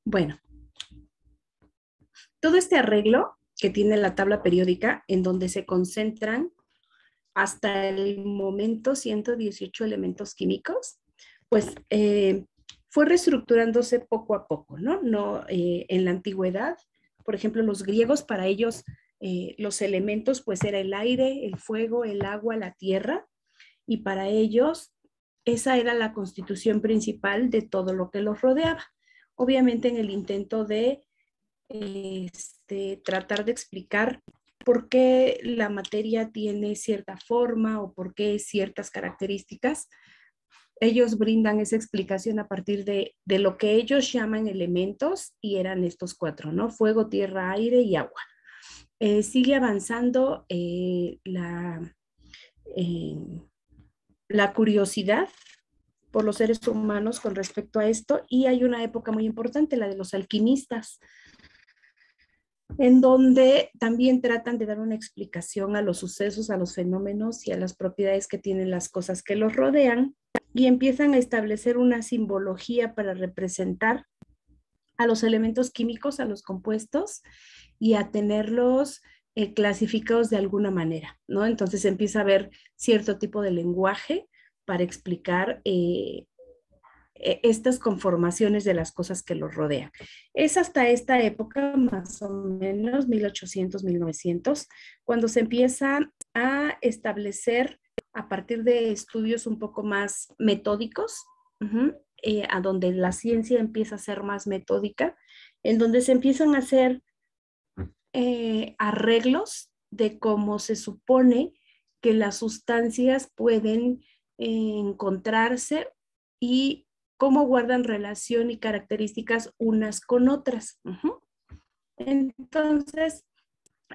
Bueno, todo este arreglo que tiene la tabla periódica en donde se concentran hasta el momento 118 elementos químicos, pues fue reestructurándose poco a poco, ¿no? En la antigüedad, por ejemplo, los griegos, para ellos, los elementos, pues era el aire, el fuego, el agua, la tierra, y para ellos esa era la constitución principal de todo lo que los rodeaba. Obviamente en el intento de tratar de explicar por qué la materia tiene cierta forma o por qué ciertas características. Ellos brindan esa explicación a partir de lo que ellos llaman elementos y eran estos cuatro, ¿no? Fuego, tierra, aire y agua. Sigue avanzando eh, la curiosidad por los seres humanos con respecto a esto y hay una época muy importante, la de los alquimistas, en donde también tratan de dar una explicación a los sucesos, a los fenómenos y a las propiedades que tienen las cosas que los rodean y empiezan a establecer una simbología para representar a los elementos químicos, a los compuestos y a tenerlos clasificados de alguna manera, ¿no? Entonces empieza a haber cierto tipo de lenguaje para explicar estas conformaciones de las cosas que los rodean. Es hasta esta época, más o menos 1800, 1900, cuando se empieza a establecer a partir de estudios un poco más metódicos, a donde la ciencia empieza a ser más metódica, en donde se empiezan a hacer arreglos de cómo se supone que las sustancias pueden encontrarse y cómo guardan relación y características unas con otras. Entonces,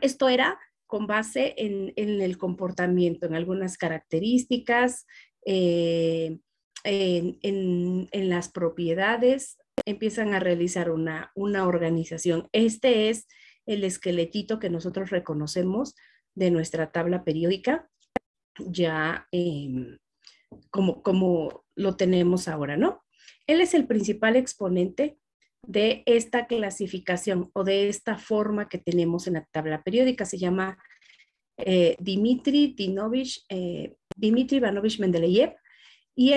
esto era con base en el comportamiento, en algunas características, en las propiedades, empiezan a realizar una organización. Este es el esqueletito que nosotros reconocemos de nuestra tabla periódica, ya como lo tenemos ahora, ¿no? Él es el principal exponente de esta clasificación o de esta forma que tenemos en la tabla periódica. Se llama Dmitry Ivanovich Mendeleev, y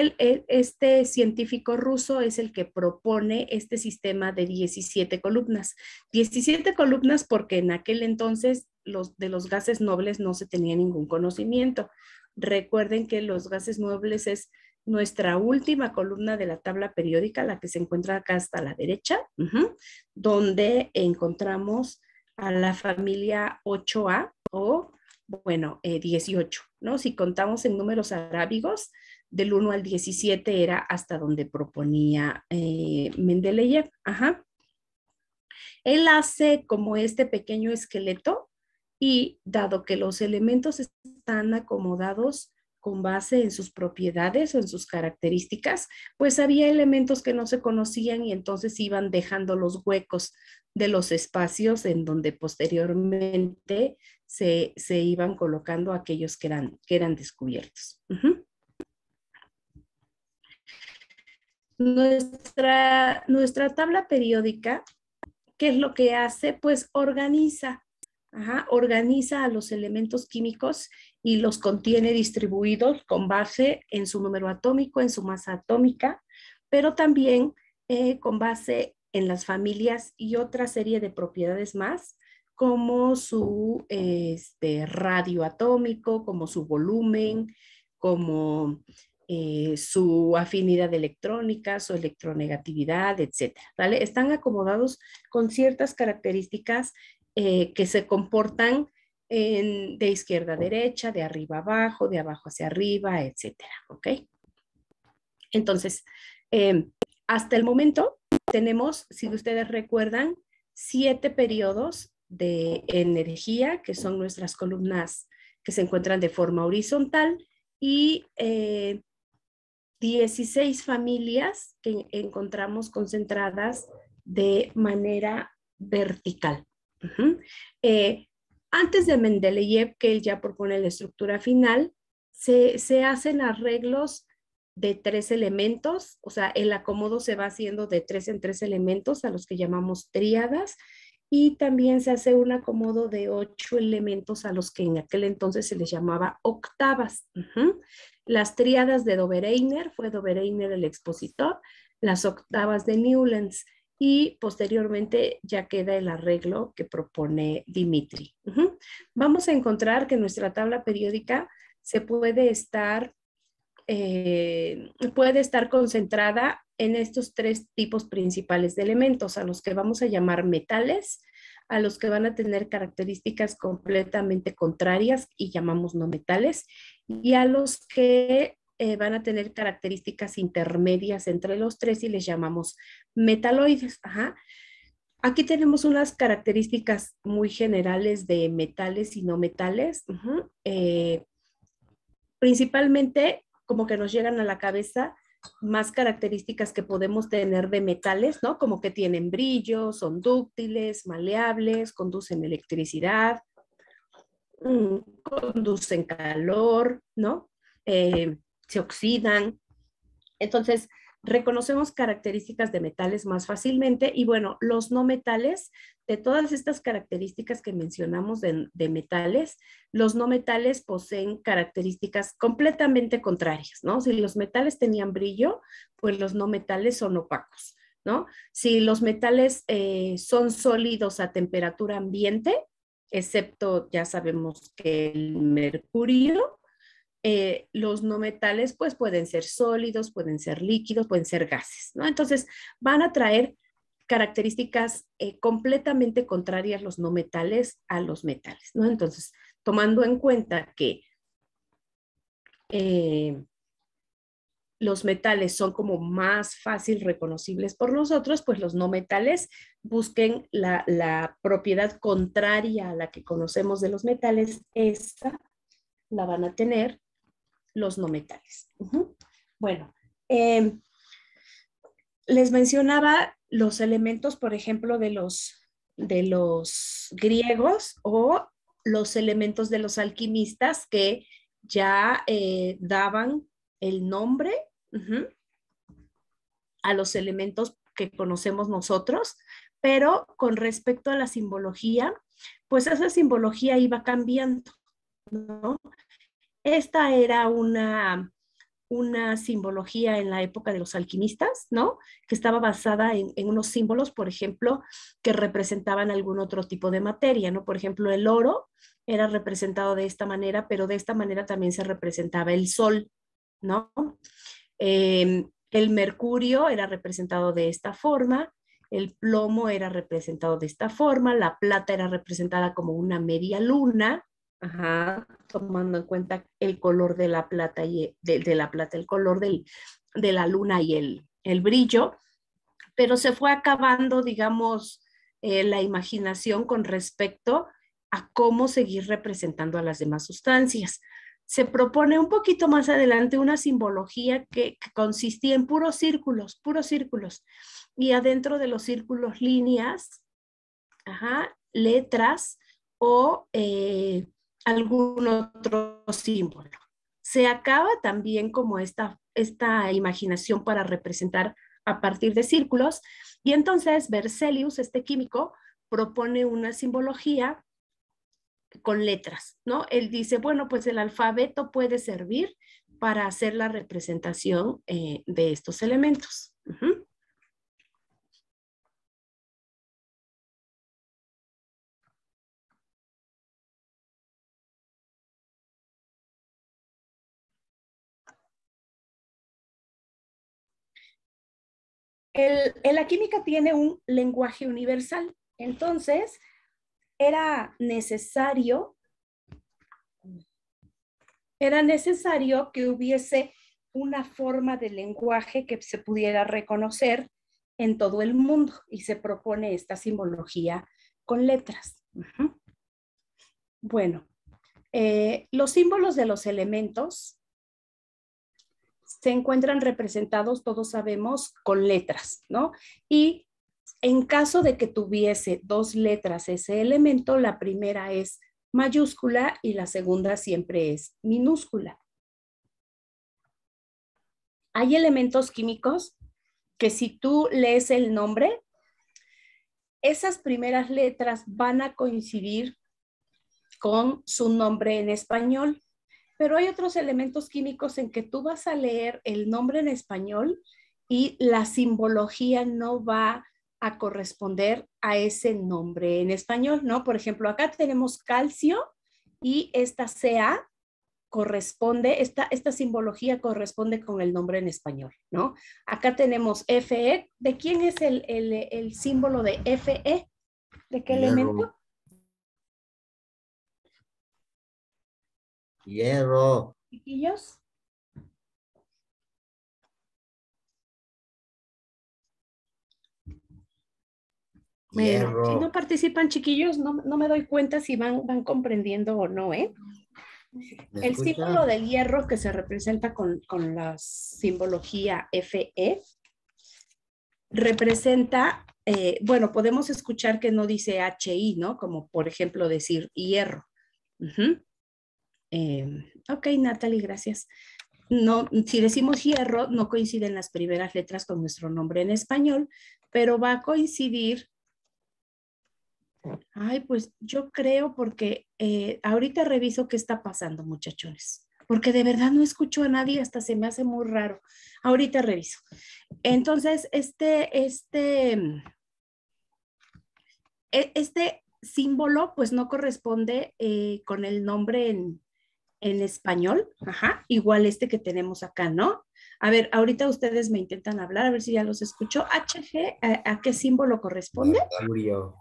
este científico ruso es el que propone este sistema de 17 columnas. 17 columnas porque en aquel entonces de los gases nobles no se tenía ningún conocimiento. Recuerden que los gases nobles es nuestra última columna de la tabla periódica, la que se encuentra acá hasta la derecha, donde encontramos a la familia 8A o, bueno, 18, ¿no? Si contamos en números arábigos, del 1 al 17 era hasta donde proponía Mendeleev. Él hace como este pequeño esqueleto y dado que los elementos están acomodados con base en sus propiedades o en sus características, pues había elementos que no se conocían y entonces iban dejando los huecos de los espacios en donde posteriormente se iban colocando aquellos que eran descubiertos. Nuestra tabla periódica, ¿qué es lo que hace? Pues organiza a los elementos químicos y los contiene distribuidos con base en su número atómico, en su masa atómica, pero también con base en las familias y otra serie de propiedades más, como su radio atómico, como su volumen, como su afinidad electrónica, su electronegatividad, etcétera, ¿vale? Están acomodados con ciertas características que se comportan de izquierda a derecha, de arriba a abajo, de abajo hacia arriba, etcétera, ¿ok? Entonces, hasta el momento tenemos, si ustedes recuerdan, 7 periodos de energía, que son nuestras columnas que se encuentran de forma horizontal, y 16 familias que encontramos concentradas de manera vertical. Antes de Mendeleev, que él ya propone la estructura final, se hacen arreglos de 3 elementos, o sea, el acomodo se va haciendo de 3 en 3 elementos, a los que llamamos tríadas, y también se hace un acomodo de 8 elementos, a los que en aquel entonces se les llamaba octavas. Las tríadas de Dobereiner, fue Dobereiner el expositor, las octavas de Newlands, y posteriormente ya queda el arreglo que propone Dimitri. Vamos a encontrar que nuestra tabla periódica se puede estar concentrada en estos 3 tipos principales de elementos, a los que vamos a llamar metales, a los que van a tener características completamente contrarias y llamamos no metales, y a los que van a tener características intermedias entre los 3 y les llamamos metaloides. Aquí tenemos unas características muy generales de metales y no metales. Principalmente, como que nos llegan a la cabeza más características que podemos tener de metales, ¿no? Como que tienen brillo, son dúctiles, maleables, conducen electricidad, conducen calor, ¿no? Se oxidan. Entonces, reconocemos características de metales más fácilmente y bueno, los no metales, de todas estas características que mencionamos de metales, los no metales poseen características completamente contrarias, ¿no? Si los metales tenían brillo, pues los no metales son opacos, ¿no? Si los metales son sólidos a temperatura ambiente, excepto ya sabemos que el mercurio, los no metales pues pueden ser sólidos, pueden ser líquidos, pueden ser gases, ¿no? Entonces van a traer características completamente contrarias los no metales a los metales, ¿no? Entonces, tomando en cuenta que los metales son como más fácil reconocibles por nosotros, pues los no metales busquen la propiedad contraria a la que conocemos de los metales, esa la van a tener los no metales. Bueno, les mencionaba los elementos, por ejemplo, de los griegos o los elementos de los alquimistas que ya daban el nombre a los elementos que conocemos nosotros, pero con respecto a la simbología, pues esa simbología iba cambiando, ¿no? Esta era una simbología en la época de los alquimistas, ¿no? Que estaba basada en unos símbolos, por ejemplo, que representaban algún otro tipo de materia, ¿no? Por ejemplo, el oro era representado de esta manera, pero de esta manera también se representaba el sol, ¿no? El mercurio era representado de esta forma, el plomo era representado de esta forma, la plata era representada como una media luna, tomando en cuenta el color de la plata, el color de la luna y el brillo, pero se fue acabando, digamos, la imaginación con respecto a cómo seguir representando a las demás sustancias. Se propone un poquito más adelante una simbología que consistía en puros círculos, y adentro de los círculos líneas, letras o algún otro símbolo. Se acaba también como esta imaginación para representar a partir de círculos, y entonces Berzelius, este químico, propone una simbología con letras, ¿no? Él dice, bueno, pues el alfabeto puede servir para hacer la representación de estos elementos. La química tiene un lenguaje universal, entonces era necesario que hubiese una forma de lenguaje que se pudiera reconocer en todo el mundo, y se propone esta simbología con letras. Bueno, los símbolos de los elementos se encuentran representados, todos sabemos, con letras, ¿no? Y en caso de que tuviese 2 letras ese elemento, la primera es mayúscula y la segunda siempre es minúscula. Hay elementos químicos que si tú lees el nombre, esas primeras letras van a coincidir con su nombre en español, pero hay otros elementos químicos en que tú vas a leer el nombre en español y la simbología no va a corresponder a ese nombre en español, ¿no? Por ejemplo, acá tenemos calcio y esta CA corresponde, esta simbología corresponde con el nombre en español, ¿no? Acá tenemos Fe. ¿De quién es el símbolo de Fe? ¿De qué Hierro. elemento? Hierro. Chiquillos. Bueno, si no Hierro. participan chiquillos, no me doy cuenta si van comprendiendo o no, ¿eh? ¿Me El escucha? símbolo del hierro que se representa con la simbología Fe representa, bueno, podemos escuchar que no dice HI, ¿no? Como por ejemplo decir hierro. Uh-huh. Ok, Natalie, gracias. No, si decimos hierro, no coinciden las primeras letras con nuestro nombre en español, pero va a coincidir. Ay, pues yo creo porque ahorita reviso qué está pasando, muchachones, porque de verdad no escucho a nadie, hasta se me hace muy raro. Ahorita reviso. Entonces, este símbolo pues no corresponde con el nombre en español, ajá, igual este que tenemos acá, ¿no? A ver, ahorita ustedes me intentan hablar, a ver si ya los escucho. HG, ¿a qué símbolo corresponde? Mercurio.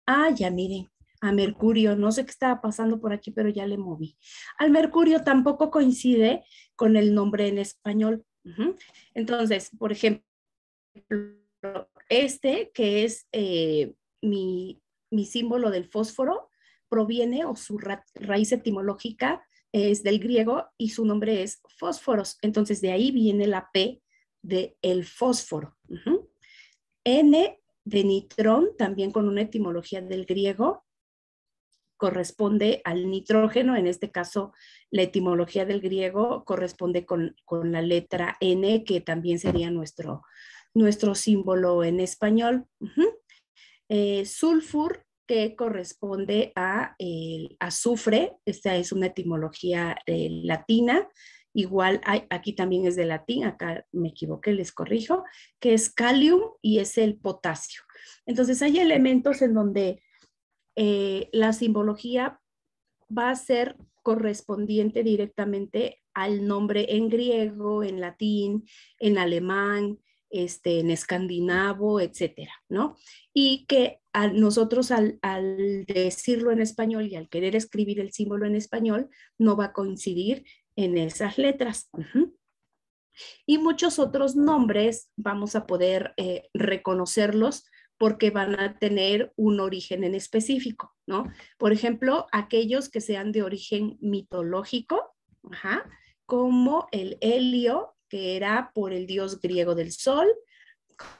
Ah, ya miren, a Mercurio, no sé qué estaba pasando por aquí, pero ya le moví. Al Mercurio tampoco coincide con el nombre en español. Ujú. Entonces, por ejemplo, este que es mi símbolo del fósforo, proviene o su raíz etimológica es del griego y su nombre es fósforos. Entonces, de ahí viene la P de el fósforo. Ujú. N de nitrón, también con una etimología del griego, corresponde al nitrógeno, en este caso la etimología del griego corresponde con la letra N, que también sería nuestro símbolo en español. Sulfur, que corresponde a el azufre, esta es una etimología latina, igual aquí también es de latín, acá me equivoqué, les corrijo, que es calium y es el potasio. Entonces hay elementos en donde la simbología va a ser correspondiente directamente al nombre en griego, en latín, en alemán, en escandinavo, etcétera, ¿no? Y que a nosotros al decirlo en español y al querer escribir el símbolo en español, no va a coincidir en esas letras. Uh-huh. Y muchos otros nombres vamos a poder reconocerlos porque van a tener un origen en específico, ¿no? Por ejemplo, aquellos que sean de origen mitológico, ajá, como el helio, que era por el dios griego del sol,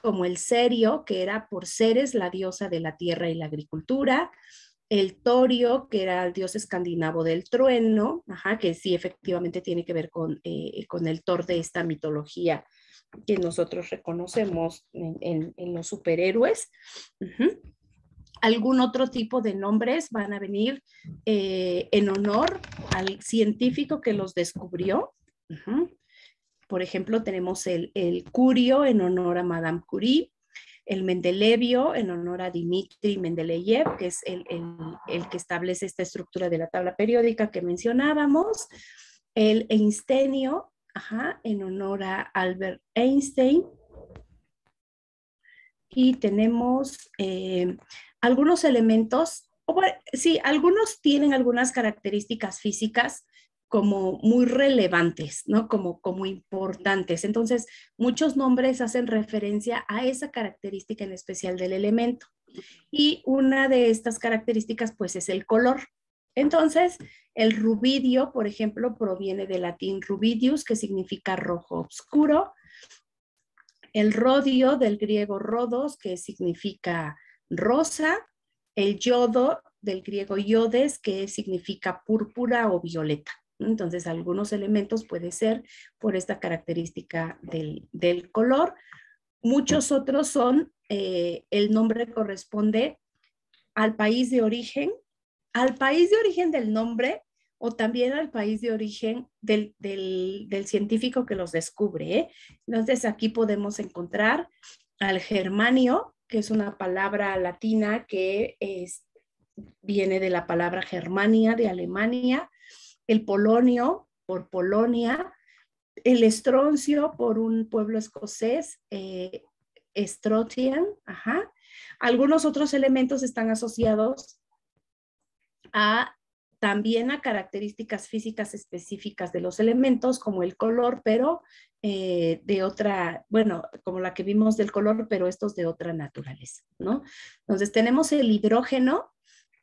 como el Cerio, que era por Ceres, la diosa de la tierra y la agricultura, el Torio, que era el dios escandinavo del trueno, ajá, que sí efectivamente tiene que ver con el Thor de esta mitología que nosotros reconocemos en los superhéroes. Uh-huh. Algún otro tipo de nombres van a venir en honor al científico que los descubrió. Uh-huh. Por ejemplo, tenemos el Curio en honor a Madame Curie, el Mendelevio en honor a Dmitri Mendeleev, que es el que establece esta estructura de la tabla periódica que mencionábamos, el Einsteinio, ajá, en honor a Albert Einstein, y tenemos algunos elementos, bueno, sí, algunos tienen algunas características físicas como muy relevantes, ¿no? Como importantes. Entonces, muchos nombres hacen referencia a esa característica en especial del elemento. Y una de estas características, pues, es el color. Entonces, el rubidio, por ejemplo, proviene del latín rubidius, que significa rojo oscuro. El rodio del griego rodos, que significa rosa. El yodo del griego iodes, que significa púrpura o violeta. Entonces, algunos elementos puede ser por esta característica del color. Muchos otros son, el nombre corresponde al país de origen del nombre o también al país de origen del científico que los descubre, ¿eh? Entonces, aquí podemos encontrar al germanio, que es una palabra latina que viene de la palabra Germania, de Alemania, el polonio, por Polonia, el estroncio, por un pueblo escocés, Strotian, ajá. Algunos otros elementos están asociados a también a características físicas específicas de los elementos, como el color, pero de otra, bueno, como la que vimos del color, pero estos de otra naturaleza, ¿no? Entonces tenemos el hidrógeno,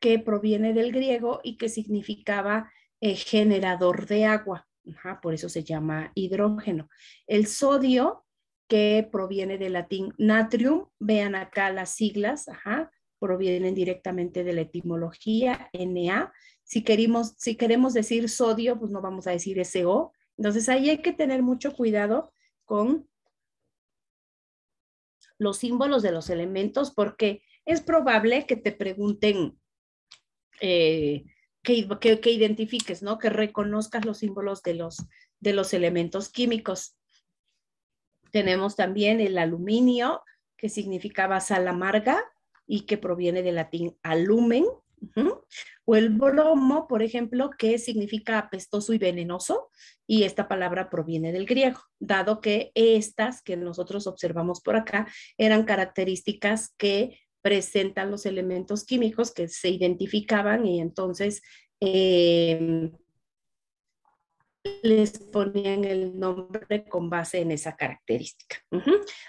que proviene del griego y que significaba generador de agua. Ajá, por eso se llama hidrógeno. El sodio, que proviene del latín natrium, vean acá las siglas, ajá, provienen directamente de la etimología, Na. Si queremos decir sodio, pues no vamos a decir SO. Entonces ahí hay que tener mucho cuidado con los símbolos de los elementos, porque es probable que te pregunten que identifiques, ¿no? Que reconozcas los símbolos de los elementos químicos. Tenemos también el aluminio, que significaba sal amarga y que proviene del latín alumen. O el bromo, por ejemplo, que significa apestoso y venenoso, y esta palabra proviene del griego, dado que estas que nosotros observamos por acá eran características que presentan los elementos químicos que se identificaban y entonces les ponían el nombre con base en esa característica.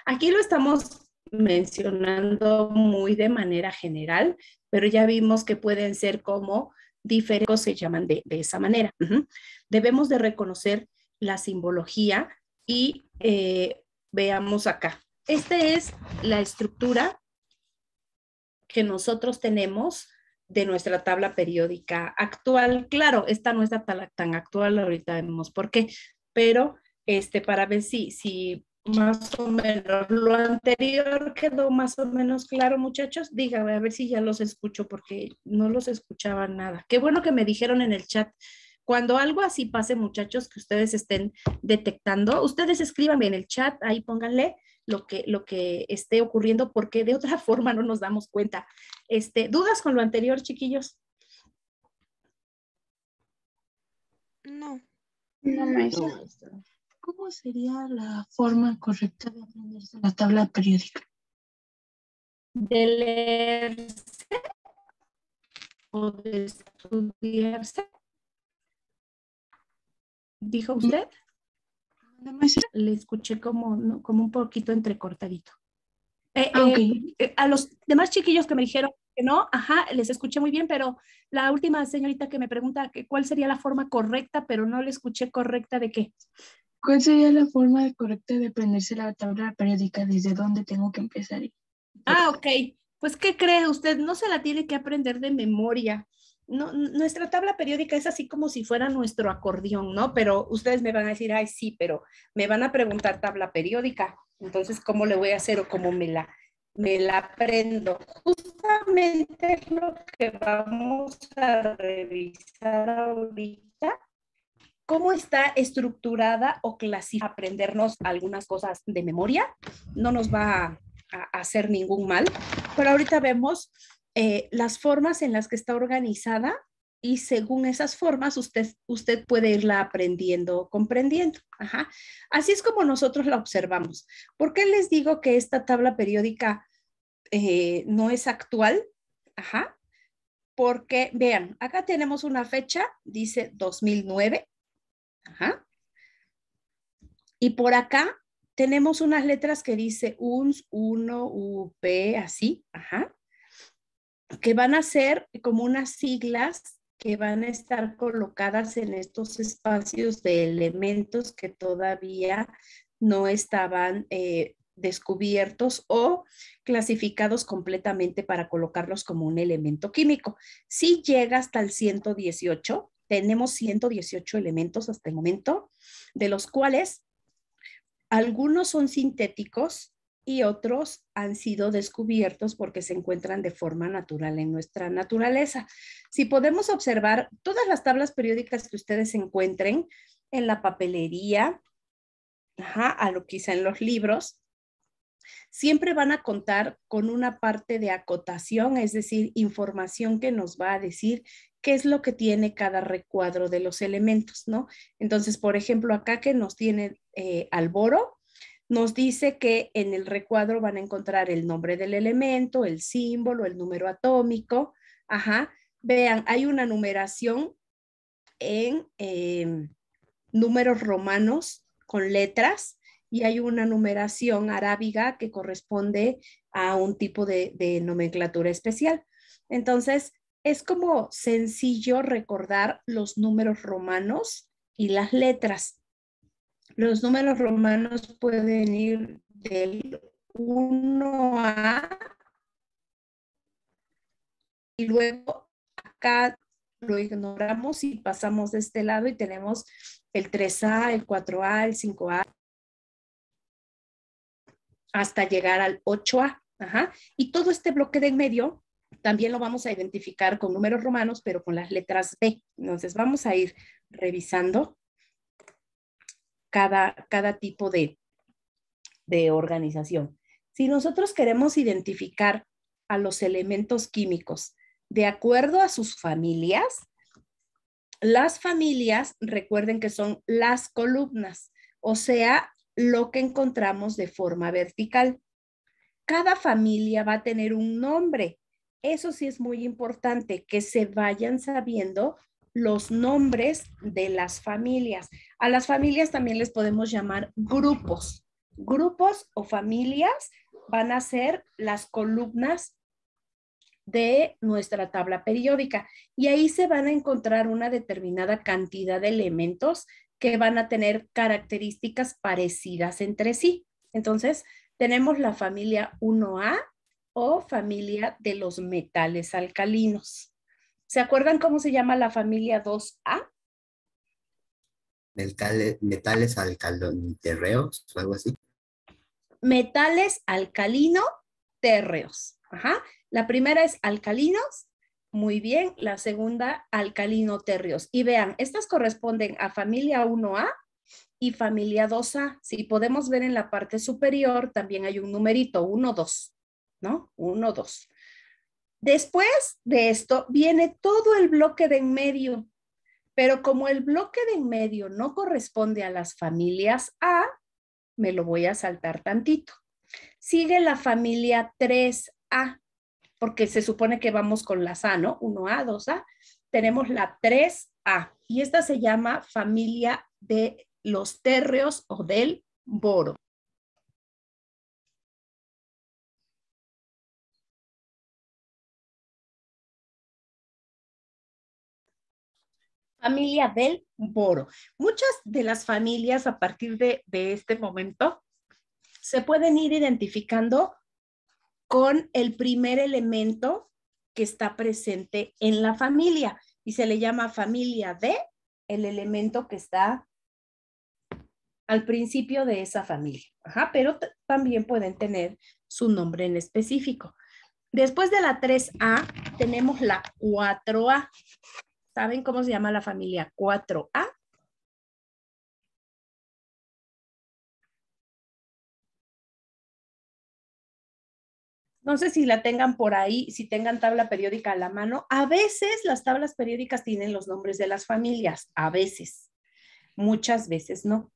Aquí lo estamos mencionando muy de manera general, pero ya vimos que pueden ser como diferentes, se llaman de esa manera. Debemos de reconocer la simbología y veamos acá. Esta es la estructura que nosotros tenemos de nuestra tabla periódica actual. Claro, esta no está tan actual, ahorita vemos por qué, pero para ver si más o menos lo anterior quedó más o menos claro, muchachos. Díganme a ver si ya los escucho porque no los escuchaba nada. Qué bueno que me dijeron en el chat. Cuando algo así pase, muchachos, que ustedes estén detectando, ustedes escríbanme en el chat, ahí pónganle lo que esté ocurriendo, porque de otra forma no nos damos cuenta. ¿Dudas con lo anterior, chiquillos? No. No, maestra. ¿Cómo sería la forma correcta de aprenderse la tabla periódica? ¿De leerse o de estudiarse? ¿Dijo usted? ¿No, maestra? Le escuché como, ¿no? Como un poquito entrecortadito. Okay. A los demás chiquillos que me dijeron que no, ajá, les escuché muy bien, pero la última señorita que me pregunta que cuál sería la forma correcta, pero no le escuché correcta de qué. ¿Cuál sería la forma correcta de aprenderse la tabla periódica? ¿Desde dónde tengo que empezar? Ah, ok. Pues, ¿qué cree usted? No se la tiene que aprender de memoria. No, nuestra tabla periódica es así como si fuera nuestro acordeón, ¿no? Pero ustedes me van a decir, ay, sí, pero me van a preguntar tabla periódica. Entonces, ¿cómo le voy a hacer o cómo me la aprendo? Justamente es lo que vamos a revisar ahorita. ¿Cómo está estructurada o clasificada? Aprendernos algunas cosas de memoria no nos va a hacer ningún mal, pero ahorita vemos las formas en las que está organizada y según esas formas usted puede irla aprendiendo, comprendiendo. Ajá. Así es como nosotros la observamos. ¿Por qué les digo que esta tabla periódica no es actual? Ajá. Porque vean, acá tenemos una fecha, dice 2009. Ajá. Y por acá tenemos unas letras que dice UNS, 1, UP, así, ajá, que van a ser como unas siglas que van a estar colocadas en estos espacios de elementos que todavía no estaban descubiertos o clasificados completamente para colocarlos como un elemento químico. Sí llega hasta el 118, tenemos 118 elementos hasta el momento, de los cuales algunos son sintéticos y otros han sido descubiertos porque se encuentran de forma natural en nuestra naturaleza. Si podemos observar todas las tablas periódicas que ustedes encuentren en la papelería, a lo quizá en los libros, siempre van a contar con una parte de acotación, es decir, información que nos va a decir qué es lo que tiene cada recuadro de los elementos, ¿no? Entonces, por ejemplo, acá que nos tiene al boro, nos dice que en el recuadro van a encontrar el nombre del elemento, el símbolo, el número atómico. Vean, hay una numeración en números romanos con letras y hay una numeración arábiga que corresponde a un tipo de nomenclatura especial. Entonces, es como sencillo recordar los números romanos y las letras. Los números romanos pueden ir del 1 a y luego acá lo ignoramos y pasamos de este lado y tenemos el 3A, el 4A, el 5A, hasta llegar al 8A. Y todo este bloque de en medio también lo vamos a identificar con números romanos, pero con las letras B. Entonces vamos a ir revisando cada tipo de organización. Si nosotros queremos identificar a los elementos químicos de acuerdo a sus familias, las familias, recuerden que son las columnas, o sea, lo que encontramos de forma vertical. Cada familia va a tener un nombre. Eso sí es muy importante, que se vayan sabiendo los nombres de las familias. A las familias también les podemos llamar grupos. Grupos o familias van a ser las columnas de nuestra tabla periódica y ahí se van a encontrar una determinada cantidad de elementos que van a tener características parecidas entre sí. Entonces, tenemos la familia 1A o familia de los metales alcalinos. ¿Se acuerdan cómo se llama la familia 2A? Metales alcaloniterreos o algo así. Metales alcalino-térreos. La primera es alcalinos, muy bien. La segunda, alcalino-térreos. Y vean, estas corresponden a familia 1A y familia 2A. Si podemos ver en la parte superior, también hay un numerito, 1, 2, ¿no? 1, 2. Después de esto viene todo el bloque de en medio, pero como el bloque de en medio no corresponde a las familias A, me lo voy a saltar tantito. Sigue la familia 3A, porque se supone que vamos con las A, ¿no? 1A, 2A. Tenemos la 3A y esta se llama familia de los térreos o del boro. Familia del boro. Muchas de las familias a partir de este momento se pueden ir identificando con el primer elemento que está presente en la familia y se le llama familia de el elemento que está al principio de esa familia. Pero también pueden tener su nombre en específico. Después de la 3A tenemos la 4A. ¿Saben cómo se llama la familia 4A? No sé si la tengan por ahí, si tengan tabla periódica a la mano. A veces las tablas periódicas tienen los nombres de las familias, a veces. Muchas veces no.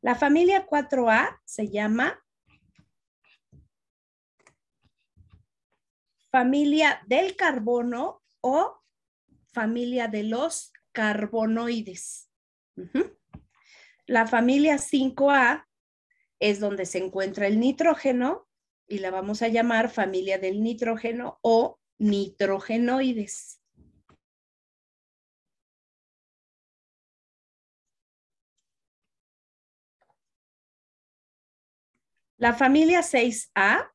La familia 4A se llama familia del carbono o familia de los carbonoides. La familia 5A es donde se encuentra el nitrógeno y la vamos a llamar familia del nitrógeno o nitrogenoides. La familia 6A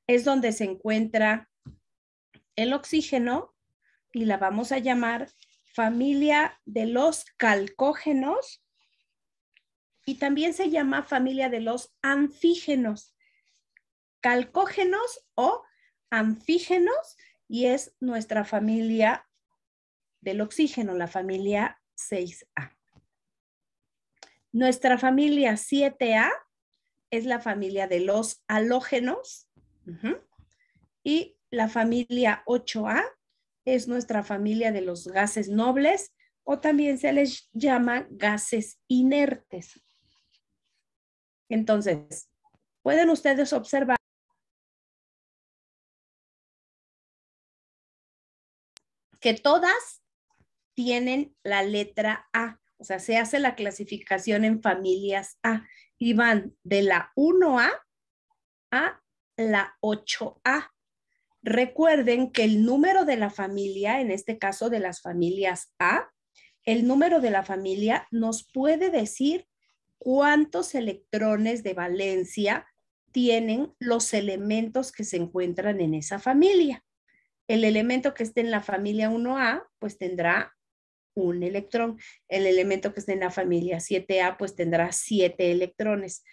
es donde se encuentra el oxígeno y la vamos a llamar familia de los calcógenos y también se llama familia de los anfígenos. Calcógenos o anfígenos y es nuestra familia del oxígeno, la familia 6A. Nuestra familia 7A es la familia de los halógenos y la familia 8A es nuestra familia de los gases nobles o también se les llama gases inertes. Entonces, pueden ustedes observar que todas tienen la letra A, o sea, se hace la clasificación en familias A y van de la 1A a la 8A. Recuerden que el número de la familia, en este caso de las familias A, el número de la familia nos puede decir cuántos electrones de valencia tienen los elementos que se encuentran en esa familia. El elemento que esté en la familia 1A, pues tendrá un electrón. El elemento que esté en la familia 7A, pues tendrá 7 electrones.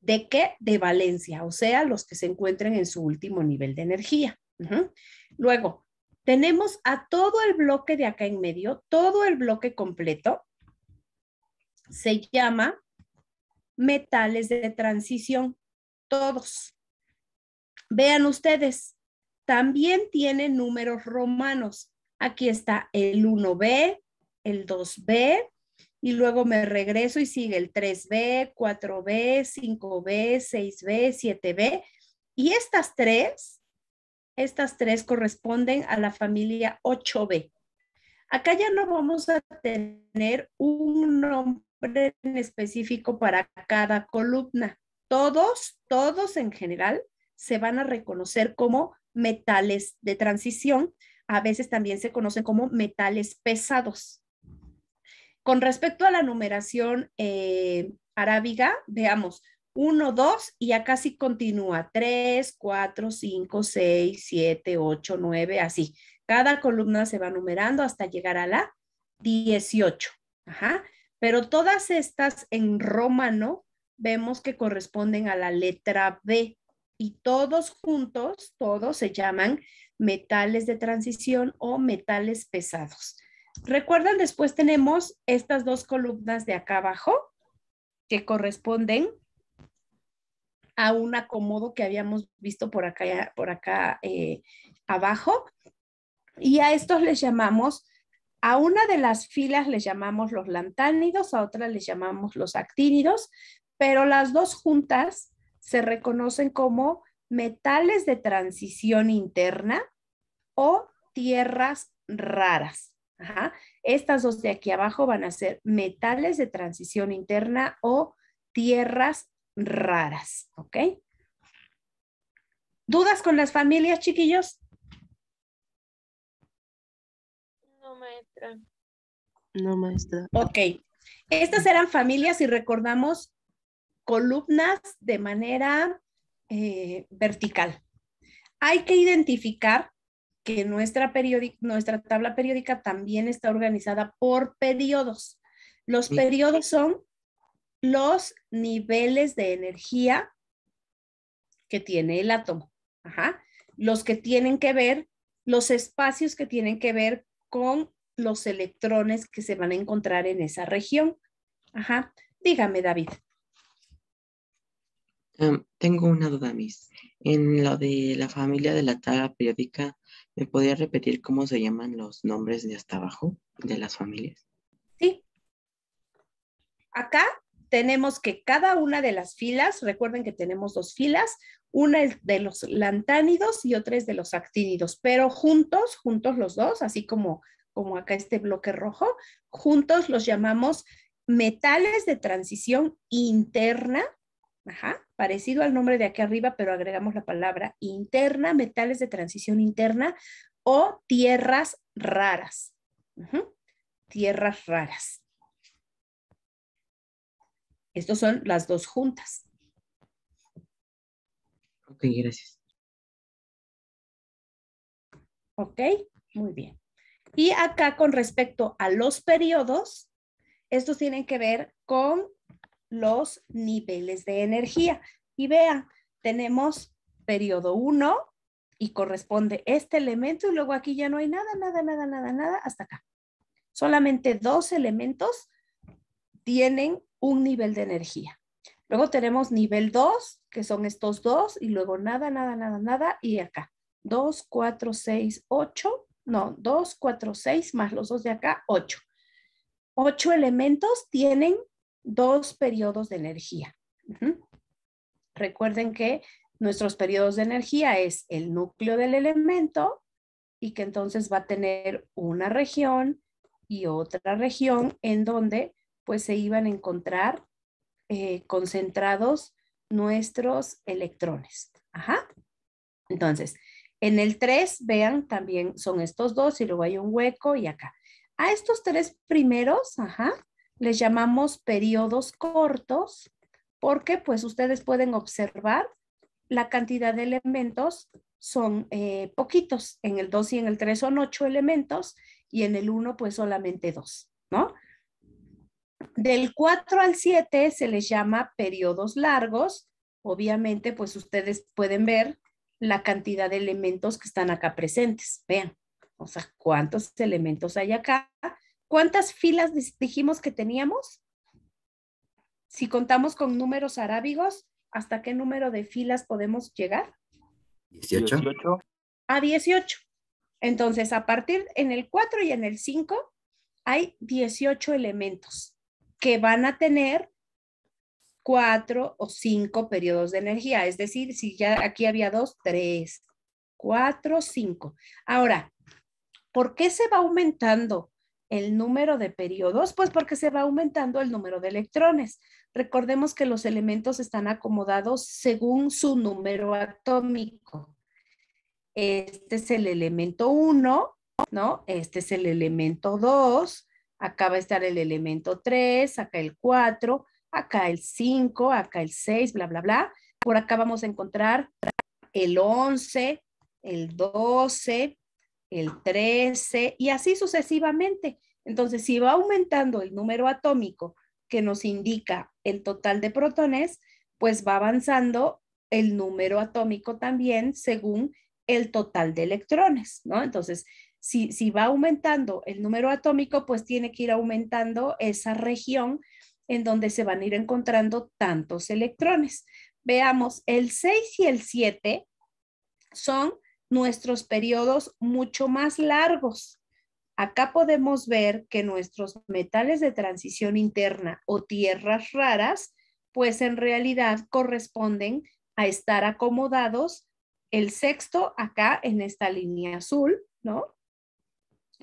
¿De qué? De valencia, o sea, los que se encuentren en su último nivel de energía. Luego, tenemos a todo el bloque de acá en medio, todo el bloque completo, se llama metales de transición, todos. Vean ustedes, también tiene números romanos. Aquí está el 1B, el 2B, y luego me regreso y sigue el 3B, 4B, 5B, 6B, 7B. Y estas tres corresponden a la familia 8B. Acá ya no vamos a tener un nombre en específico para cada columna. Todos en general se van a reconocer como metales de transición. A veces también se conocen como metales pesados. Con respecto a la numeración arábiga, veamos 1, 2 y acá sí continúa 3, 4, 5, 6, 7, 8, 9, así. Cada columna se va numerando hasta llegar a la 18. Pero todas estas en romano vemos que corresponden a la letra B y todos juntos, todos se llaman metales de transición o metales pesados. ¿Recuerdan? Después tenemos estas dos columnas de acá abajo que corresponden a un acomodo que habíamos visto por acá abajo. Y a estos les llamamos, a una de las filas les llamamos los lantánidos, a otra les llamamos los actínidos, pero las dos juntas se reconocen como metales de transición interna o tierras raras. Estas dos de aquí abajo van a ser metales de transición interna o tierras raras, ¿ok? ¿Dudas con las familias, chiquillos? No, maestra. No, maestra. Ok. Estas eran familias y recordamos columnas de manera vertical. Hay que identificar que nuestra tabla periódica también está organizada por periodos. Los periodos son los niveles de energía que tiene el átomo. Los que tienen que ver, los espacios que tienen que ver con los electrones que se van a encontrar en esa región. Dígame, David. Tengo una duda, Miss. En lo de la familia de la tabla periódica, ¿me podría repetir cómo se llaman los nombres de hasta abajo de las familias? Sí. Acá tenemos que cada una de las filas, recuerden que tenemos dos filas, una es de los lantánidos y otra es de los actínidos, pero juntos los dos, así como acá este bloque rojo, juntos los llamamos metales de transición interna, parecido al nombre de aquí arriba, pero agregamos la palabra interna, metales de transición interna o tierras raras. Tierras raras. Estos son las dos juntas. Ok, gracias. ¿Ok? Muy bien. Y acá con respecto a los periodos, estos tienen que ver con los niveles de energía. Y vean, tenemos periodo 1 y corresponde este elemento y luego aquí ya no hay nada, nada, hasta acá. Solamente 2 elementos tienen un nivel de energía. Luego tenemos nivel 2, que son estos 2, y luego nada, y acá. 2, 4, 6, 8, no, 2, 4, 6, más los 2 de acá, 8. 8 elementos tienen 2 periodos de energía. Recuerden que nuestros periodos de energía es el núcleo del elemento y que entonces va a tener una región y otra región en donde pues se iban a encontrar concentrados nuestros electrones. Ajá. Entonces, en el 3, vean, también son estos 2 y luego hay un hueco y acá. A estos 3 primeros, les llamamos periodos cortos porque pues ustedes pueden observar la cantidad de elementos son poquitos. En el 2 y en el 3 son 8 elementos y en el 1 pues solamente 2, ¿no? Del 4 al 7 se les llama periodos largos. Obviamente pues ustedes pueden ver la cantidad de elementos que están acá presentes. Vean, o sea, ¿cuántos elementos hay acá? ¿Cuántas filas dijimos que teníamos? Si contamos con números arábigos, ¿hasta qué número de filas podemos llegar? 18. A 18. Entonces, a partir en el 4 y en el 5 hay 18 elementos que van a tener 4 o 5 periodos de energía. Es decir, si ya aquí había 2, 3, 4, 5. Ahora, ¿por qué se va aumentando el número de periodos? Pues porque se va aumentando el número de electrones. Recordemos que los elementos están acomodados según su número atómico. Este es el elemento 1, ¿no? Este es el elemento 2, acá va a estar el elemento 3, acá el 4, acá el 5, acá el 6, bla, bla, bla. Por acá vamos a encontrar el 11, el 12, el 13 y así sucesivamente. Entonces, si va aumentando el número atómico que nos indica el total de protones, pues va avanzando el número atómico también según el total de electrones, ¿no? Entonces, si va aumentando el número atómico, pues tiene que ir aumentando esa región en donde se van a ir encontrando tantos electrones. Veamos, el 6 y el 7 son nuestros periodos mucho más largos. Acá podemos ver que nuestros metales de transición interna o tierras raras, pues en realidad corresponden a estar acomodados el sexto acá en esta línea azul, ¿no?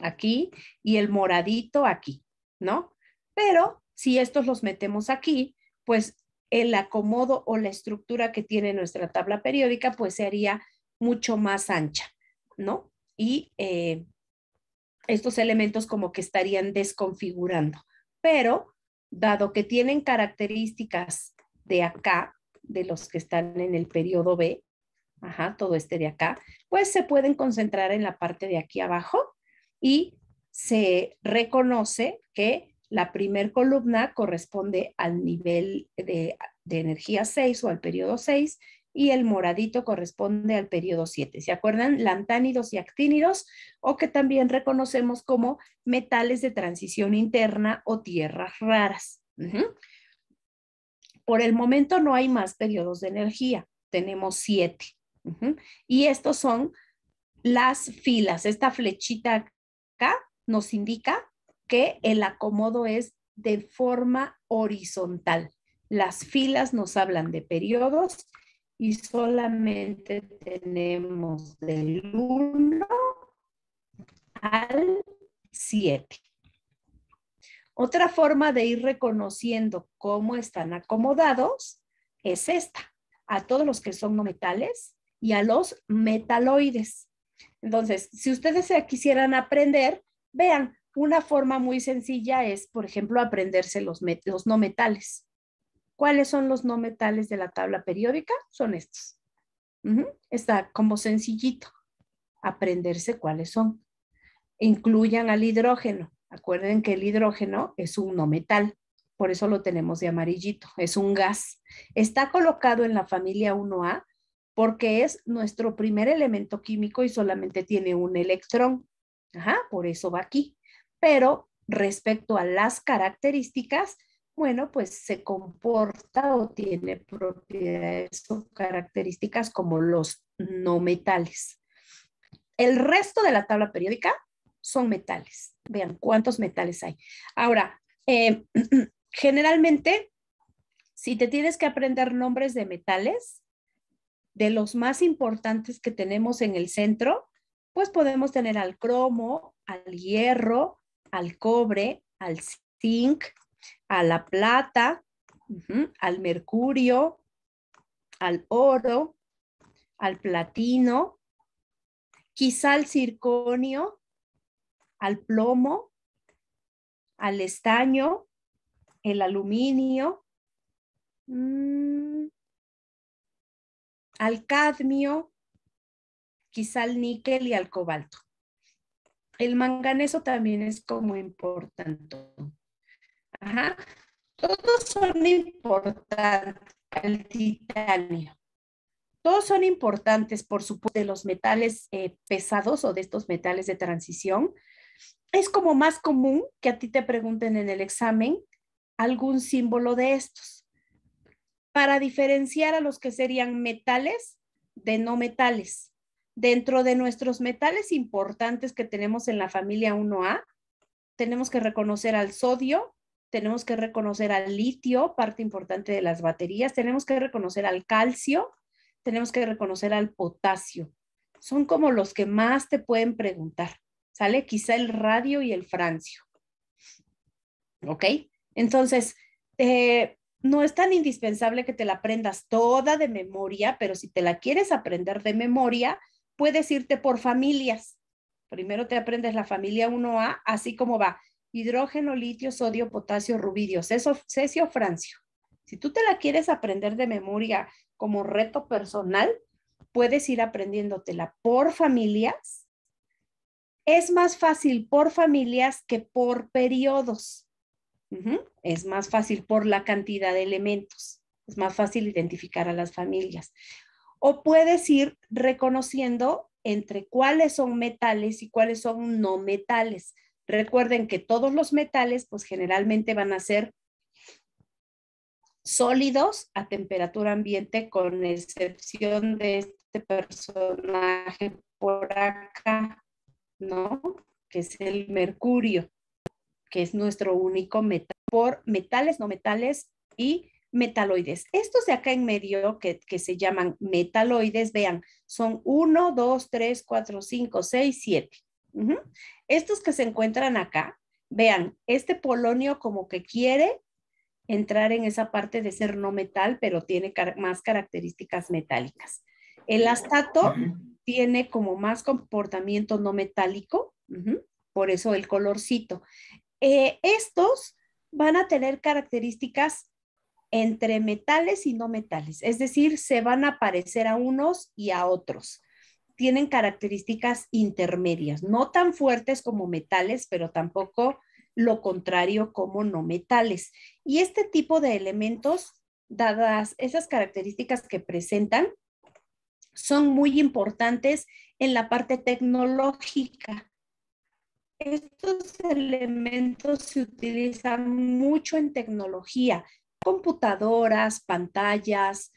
Aquí y el moradito aquí, ¿no? Pero si estos los metemos aquí, pues el acomodo o la estructura que tiene nuestra tabla periódica, pues se haría mucho más ancha, ¿no? Y estos elementos como que estarían desconfigurando. Pero, dado que tienen características de acá, de los que están en el periodo B, todo este de acá, pues se pueden concentrar en la parte de aquí abajo y se reconoce que la primer columna corresponde al nivel de energía 6 o al periodo 6 y el moradito corresponde al periodo 7. ¿Se acuerdan? Lantánidos y actínidos, o que también reconocemos como metales de transición interna o tierras raras. Por el momento no hay más periodos de energía, tenemos 7. Y estos son las filas. Esta flechita acá nos indica que el acomodo es de forma horizontal. Las filas nos hablan de periodos y solamente tenemos del 1 al 7. Otra forma de ir reconociendo cómo están acomodados es esta, a todos los que son no metales y a los metaloides. Entonces, si ustedes se quisieran aprender, vean, una forma muy sencilla es, por ejemplo, aprenderse los no metales. ¿Cuáles son los no metales de la tabla periódica? Son estos. Está como sencillito. aprenderse cuáles son. Incluyan al hidrógeno. Acuerden que el hidrógeno es un no metal, por eso lo tenemos de amarillito, es un gas. Está colocado en la familia 1A porque es nuestro primer elemento químico y solamente tiene un electrón. Ajá, por eso va aquí. Pero respecto a las características, bueno, pues se comporta o tiene propiedades o características como los no metales. El resto de la tabla periódica son metales. Vean cuántos metales hay. Ahora, generalmente, si te tienes que aprender nombres de metales, de los más importantes que tenemos en el centro, pues podemos tener al cromo, al hierro, al cobre, al zinc, a la plata, al mercurio, al oro, al platino, quizá al circonio, al plomo, al estaño, el aluminio, al cadmio, quizá al níquel y al cobalto. El manganeso también es como importante. Ajá. Todos son importantes. El titanio. Todos son importantes, por supuesto, de los metales pesados o de estos metales de transición. Es como más común que a ti te pregunten en el examen algún símbolo de estos, para diferenciar a los que serían metales de no metales. Dentro de nuestros metales importantes que tenemos en la familia 1A, tenemos que reconocer al sodio, tenemos que reconocer al litio, parte importante de las baterías, tenemos que reconocer al calcio, tenemos que reconocer al potasio. Son como los que más te pueden preguntar, ¿sale? Quizá el radio y el francio. ¿Ok? Entonces, no es tan indispensable que te la aprendas toda de memoria, pero si te la quieres aprender de memoria, puedes irte por familias. Primero te aprendes la familia 1A, así como va hidrógeno, litio, sodio, potasio, rubidio, cesio, francio. Si tú te la quieres aprender de memoria como reto personal, puedes ir aprendiéndotela por familias. Es más fácil por familias que por periodos. Es más fácil por la cantidad de elementos. Es más fácil identificar a las familias. O puedes ir reconociendo entre cuáles son metales y cuáles son no metales. Recuerden que todos los metales, pues generalmente van a ser sólidos a temperatura ambiente, con excepción de este personaje por acá, ¿no? Que es el mercurio, que es nuestro único metal, por metales, no metales y metaloides. Estos de acá en medio que se llaman metaloides, vean, son 1, 2, 3, 4, 5, 6, 7. Estos que se encuentran acá, vean, este polonio como que quiere entrar en esa parte de ser no metal, pero tiene más características metálicas. El astato tiene como más comportamiento no metálico, por eso el colorcito. Estos van a tener características entre metales y no metales, es decir, se van a parecer a unos y a otros. Tienen características intermedias, no tan fuertes como metales, pero tampoco lo contrario como no metales. Y este tipo de elementos, dadas esas características que presentan, son muy importantes en la parte tecnológica. Estos elementos se utilizan mucho en tecnología, computadoras, pantallas,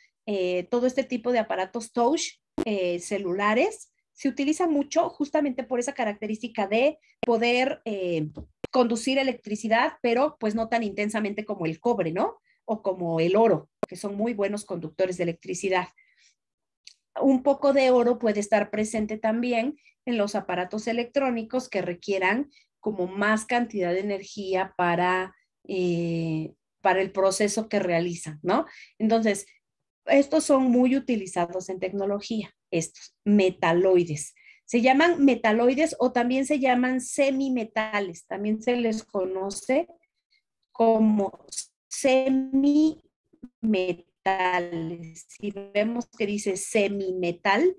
todo este tipo de aparatos touch, celulares, se utiliza mucho justamente por esa característica de poder conducir electricidad, pero pues no tan intensamente como el cobre, ¿no? O como el oro, que son muy buenos conductores de electricidad. Un poco de oro puede estar presente también en los aparatos electrónicos que requieran como más cantidad de energía para el proceso que realizan, ¿no? Entonces, estos son muy utilizados en tecnología, estos metaloides. Se llaman metaloides o también se llaman semimetales, también se les conoce como semimetales. Si vemos que dice semimetal,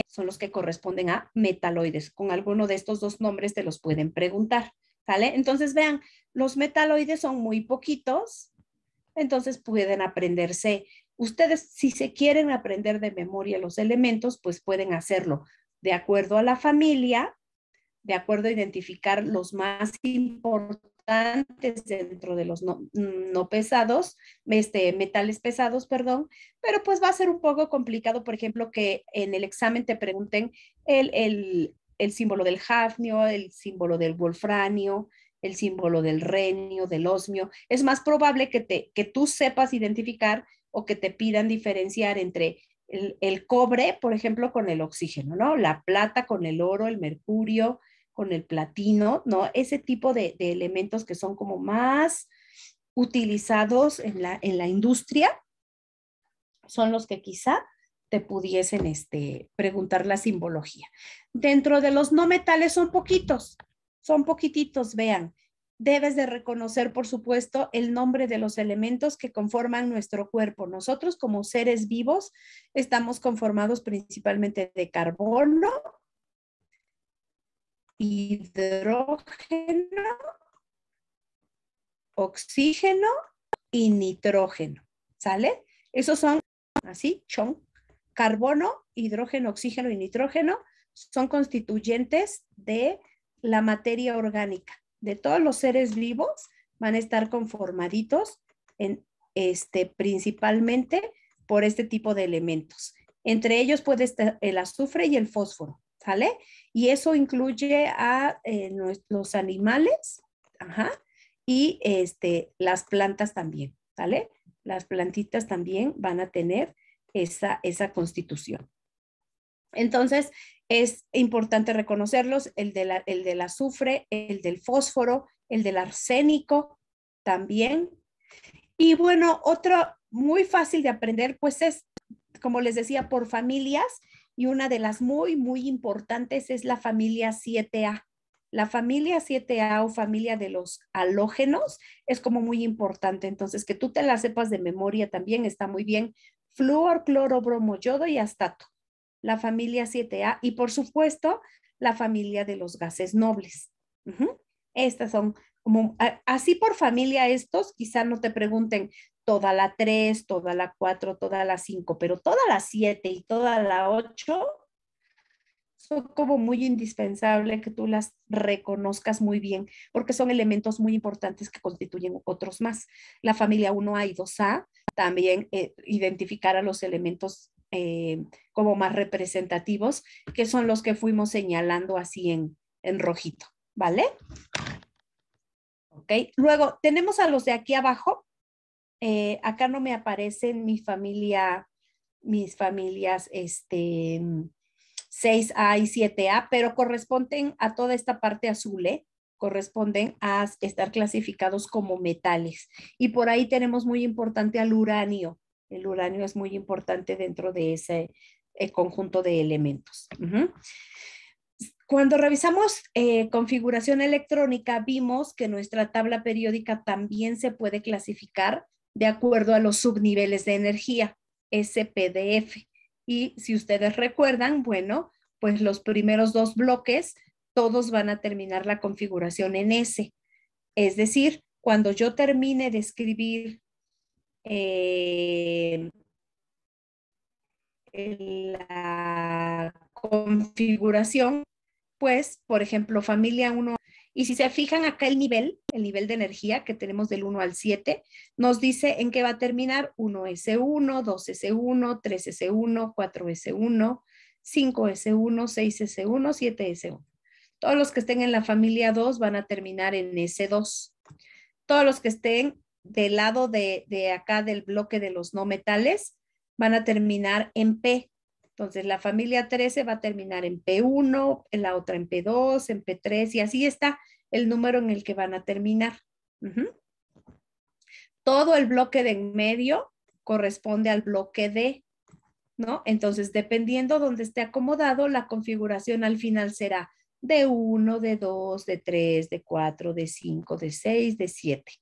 son los que corresponden a metaloides. Con alguno de estos dos nombres te los pueden preguntar, ¿vale? Entonces vean, los metaloides son muy poquitos, entonces pueden aprenderse. Ustedes, si se quieren aprender de memoria los elementos, pues pueden hacerlo de acuerdo a la familia, de acuerdo a identificar los más importantes dentro de los no pesados, metales pesados, perdón, pero pues va a ser un poco complicado, por ejemplo, que en el examen te pregunten el símbolo del hafnio, el símbolo del wolfranio, el símbolo del renio, del osmio. Es más probable que tú sepas identificar o que te pidan diferenciar entre el cobre, por ejemplo, con el oxígeno, ¿no? La plata con el oro, el mercurio, con el platino, ¿no? Ese tipo de elementos que son como más utilizados en la industria son los que quizá te pudiesen preguntar la simbología. Dentro de los no metales son poquititos, vean. Debes de reconocer, por supuesto, el nombre de los elementos que conforman nuestro cuerpo. Nosotros como seres vivos estamos conformados principalmente de carbono, hidrógeno, oxígeno y nitrógeno, ¿sale? Esos son así, carbono, hidrógeno, oxígeno y nitrógeno son constituyentes de la materia orgánica. De todos los seres vivos van a estar conformaditos principalmente por este tipo de elementos. Entre ellos puede estar el azufre y el fósforo, ¿sale? Y eso incluye a los animales, y las plantas también, ¿sale? Las plantitas también van a tener esa constitución. Entonces, es importante reconocerlos, el del azufre, el del fósforo, el del arsénico también. Y bueno, otro muy fácil de aprender, pues es, como les decía, por familias, y una de las muy, muy importantes es la familia 7A. La familia 7A o familia de los halógenos es como muy importante. Entonces, que tú te la sepas de memoria también está muy bien. Flúor, cloro, bromo, yodo y astato. La familia 7A y, por supuesto, la familia de los gases nobles. Estas son como, así por familia estos, quizá no te pregunten toda la 3, toda la 4, toda la 5, pero toda la 7 y toda la 8 son como muy indispensable que tú las reconozcas muy bien, porque son elementos muy importantes que constituyen otros más. La familia 1A y 2A, también identificar a los elementos como más representativos, que son los que fuimos señalando así en rojito, ¿vale? Ok, luego tenemos a los de aquí abajo. Acá no me aparecen mis familias 6A y 7A, pero corresponden a toda esta parte azul, corresponden a estar clasificados como metales. Y por ahí tenemos muy importante al uranio. El uranio es muy importante dentro de ese conjunto de elementos. Cuando revisamos configuración electrónica, vimos que nuestra tabla periódica también se puede clasificar de acuerdo a los subniveles de energía, SPDF. Y si ustedes recuerdan, bueno, pues los primeros dos bloques, todos van a terminar la configuración en S. Es decir, cuando yo termine de escribir la configuración, pues, por ejemplo, familia 1, y si se fijan acá el nivel de energía que tenemos del 1 al 7, nos dice en qué va a terminar 1S1, 2S1, 3S1, 4S1, 5S1, 6S1, 7S1. Todos los que estén en la familia 2 van a terminar en S2. Todos los que estén del lado de acá del bloque de los no metales van a terminar en P. Entonces, la familia 13 va a terminar en P1, en la otra en P2, en P3, y así está el número en el que van a terminar. Todo el bloque de en medio corresponde al bloque D, ¿no? Entonces, dependiendo donde esté acomodado, la configuración al final será de 1, de 2, de 3, de 4, de 5, de 6, de 7,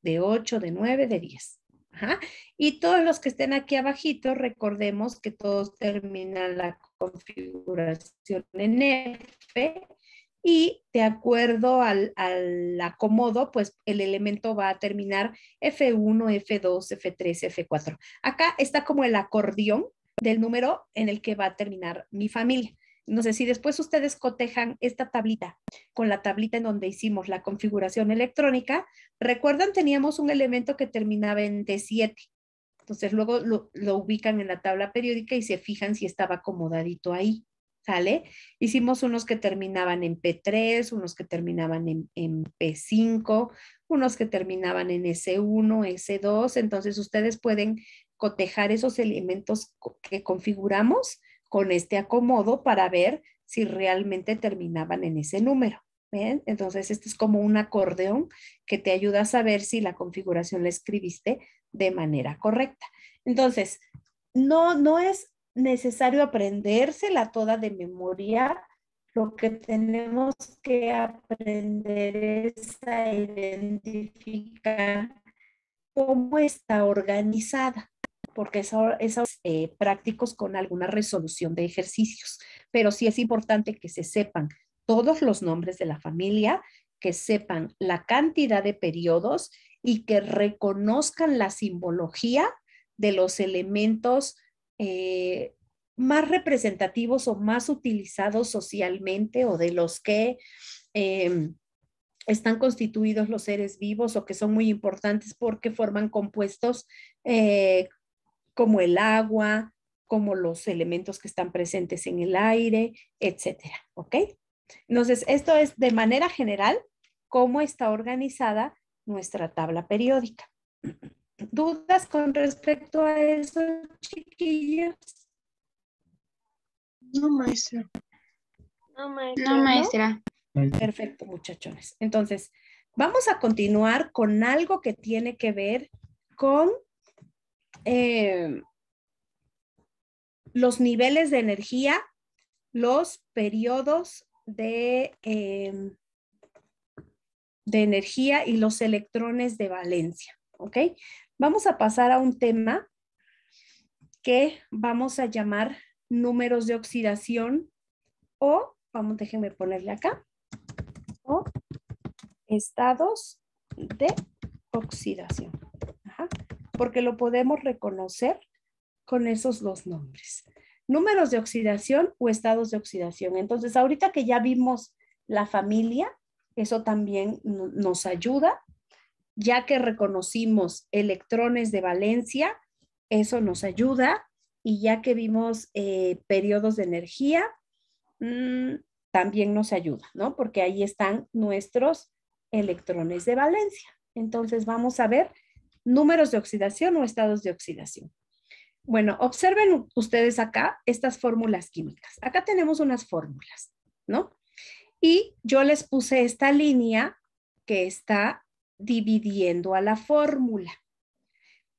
de 8, de 9, de 10. Ajá. Y todos los que estén aquí abajito, recordemos que todos terminan la configuración en F y de acuerdo al acomodo, pues el elemento va a terminar F1, F2, F3, F4. Acá está como el acordeón del número en el que va a terminar mi familia. No sé si después ustedes cotejan esta tablita con la tablita en donde hicimos la configuración electrónica. Recuerdan, teníamos un elemento que terminaba en D7. Entonces luego lo ubican en la tabla periódica y se fijan si estaba acomodadito ahí. ¿Sale? Hicimos unos que terminaban en P3, unos que terminaban en P5, unos que terminaban en S1, S2. Entonces ustedes pueden cotejar esos elementos que configuramos con este acomodo para ver si realmente terminaban en ese número. ¿Ven? Entonces, este es como un acordeón que te ayuda a saber si la configuración la escribiste de manera correcta. Entonces, no es necesario aprendérsela toda de memoria. Lo que tenemos que aprender es a identificar cómo está organizada, porque esos prácticos con alguna resolución de ejercicios. Pero sí es importante que se sepan todos los nombres de la familia, que sepan la cantidad de periodos y que reconozcan la simbología de los elementos más representativos o más utilizados socialmente o de los que están constituidos los seres vivos o que son muy importantes porque forman compuestos como el agua, como los elementos que están presentes en el aire, etcétera. ¿Ok? Entonces, esto es de manera general cómo está organizada nuestra tabla periódica. ¿Dudas con respecto a eso, chiquillos? No, maestra. No, maestra. No, maestra. Perfecto, muchachones. Entonces, vamos a continuar con algo que tiene que ver con los niveles de energía, los periodos de energía y los electrones de valencia. ¿Ok? Vamos a pasar a un tema que vamos a llamar números de oxidación o, déjenme ponerle acá, o estados de oxidación. Ajá. Porque lo podemos reconocer con esos dos nombres. Números de oxidación o estados de oxidación. Entonces, ahorita que ya vimos la familia, eso también nos ayuda, ya que reconocimos electrones de valencia, eso nos ayuda, y ya que vimos periodos de energía, también nos ayuda, ¿no? Porque ahí están nuestros electrones de valencia. Entonces, vamos a ver números de oxidación o estados de oxidación. Bueno, observen ustedes acá estas fórmulas químicas. Acá tenemos unas fórmulas, ¿no? Y yo les puse esta línea que está dividiendo a la fórmula.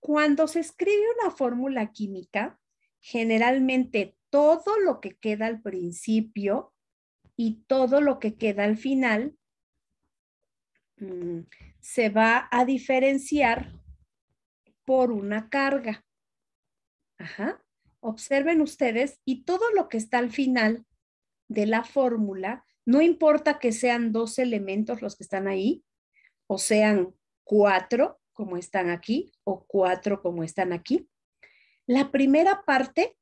Cuando se escribe una fórmula química, generalmente todo lo que queda al principio y todo lo que queda al final se va a diferenciar por una carga. Ajá. Observen ustedes, y todo lo que está al final de la fórmula, no importa que sean 2 elementos los que están ahí, o sean 4 como están aquí, o 4 como están aquí. La primera parte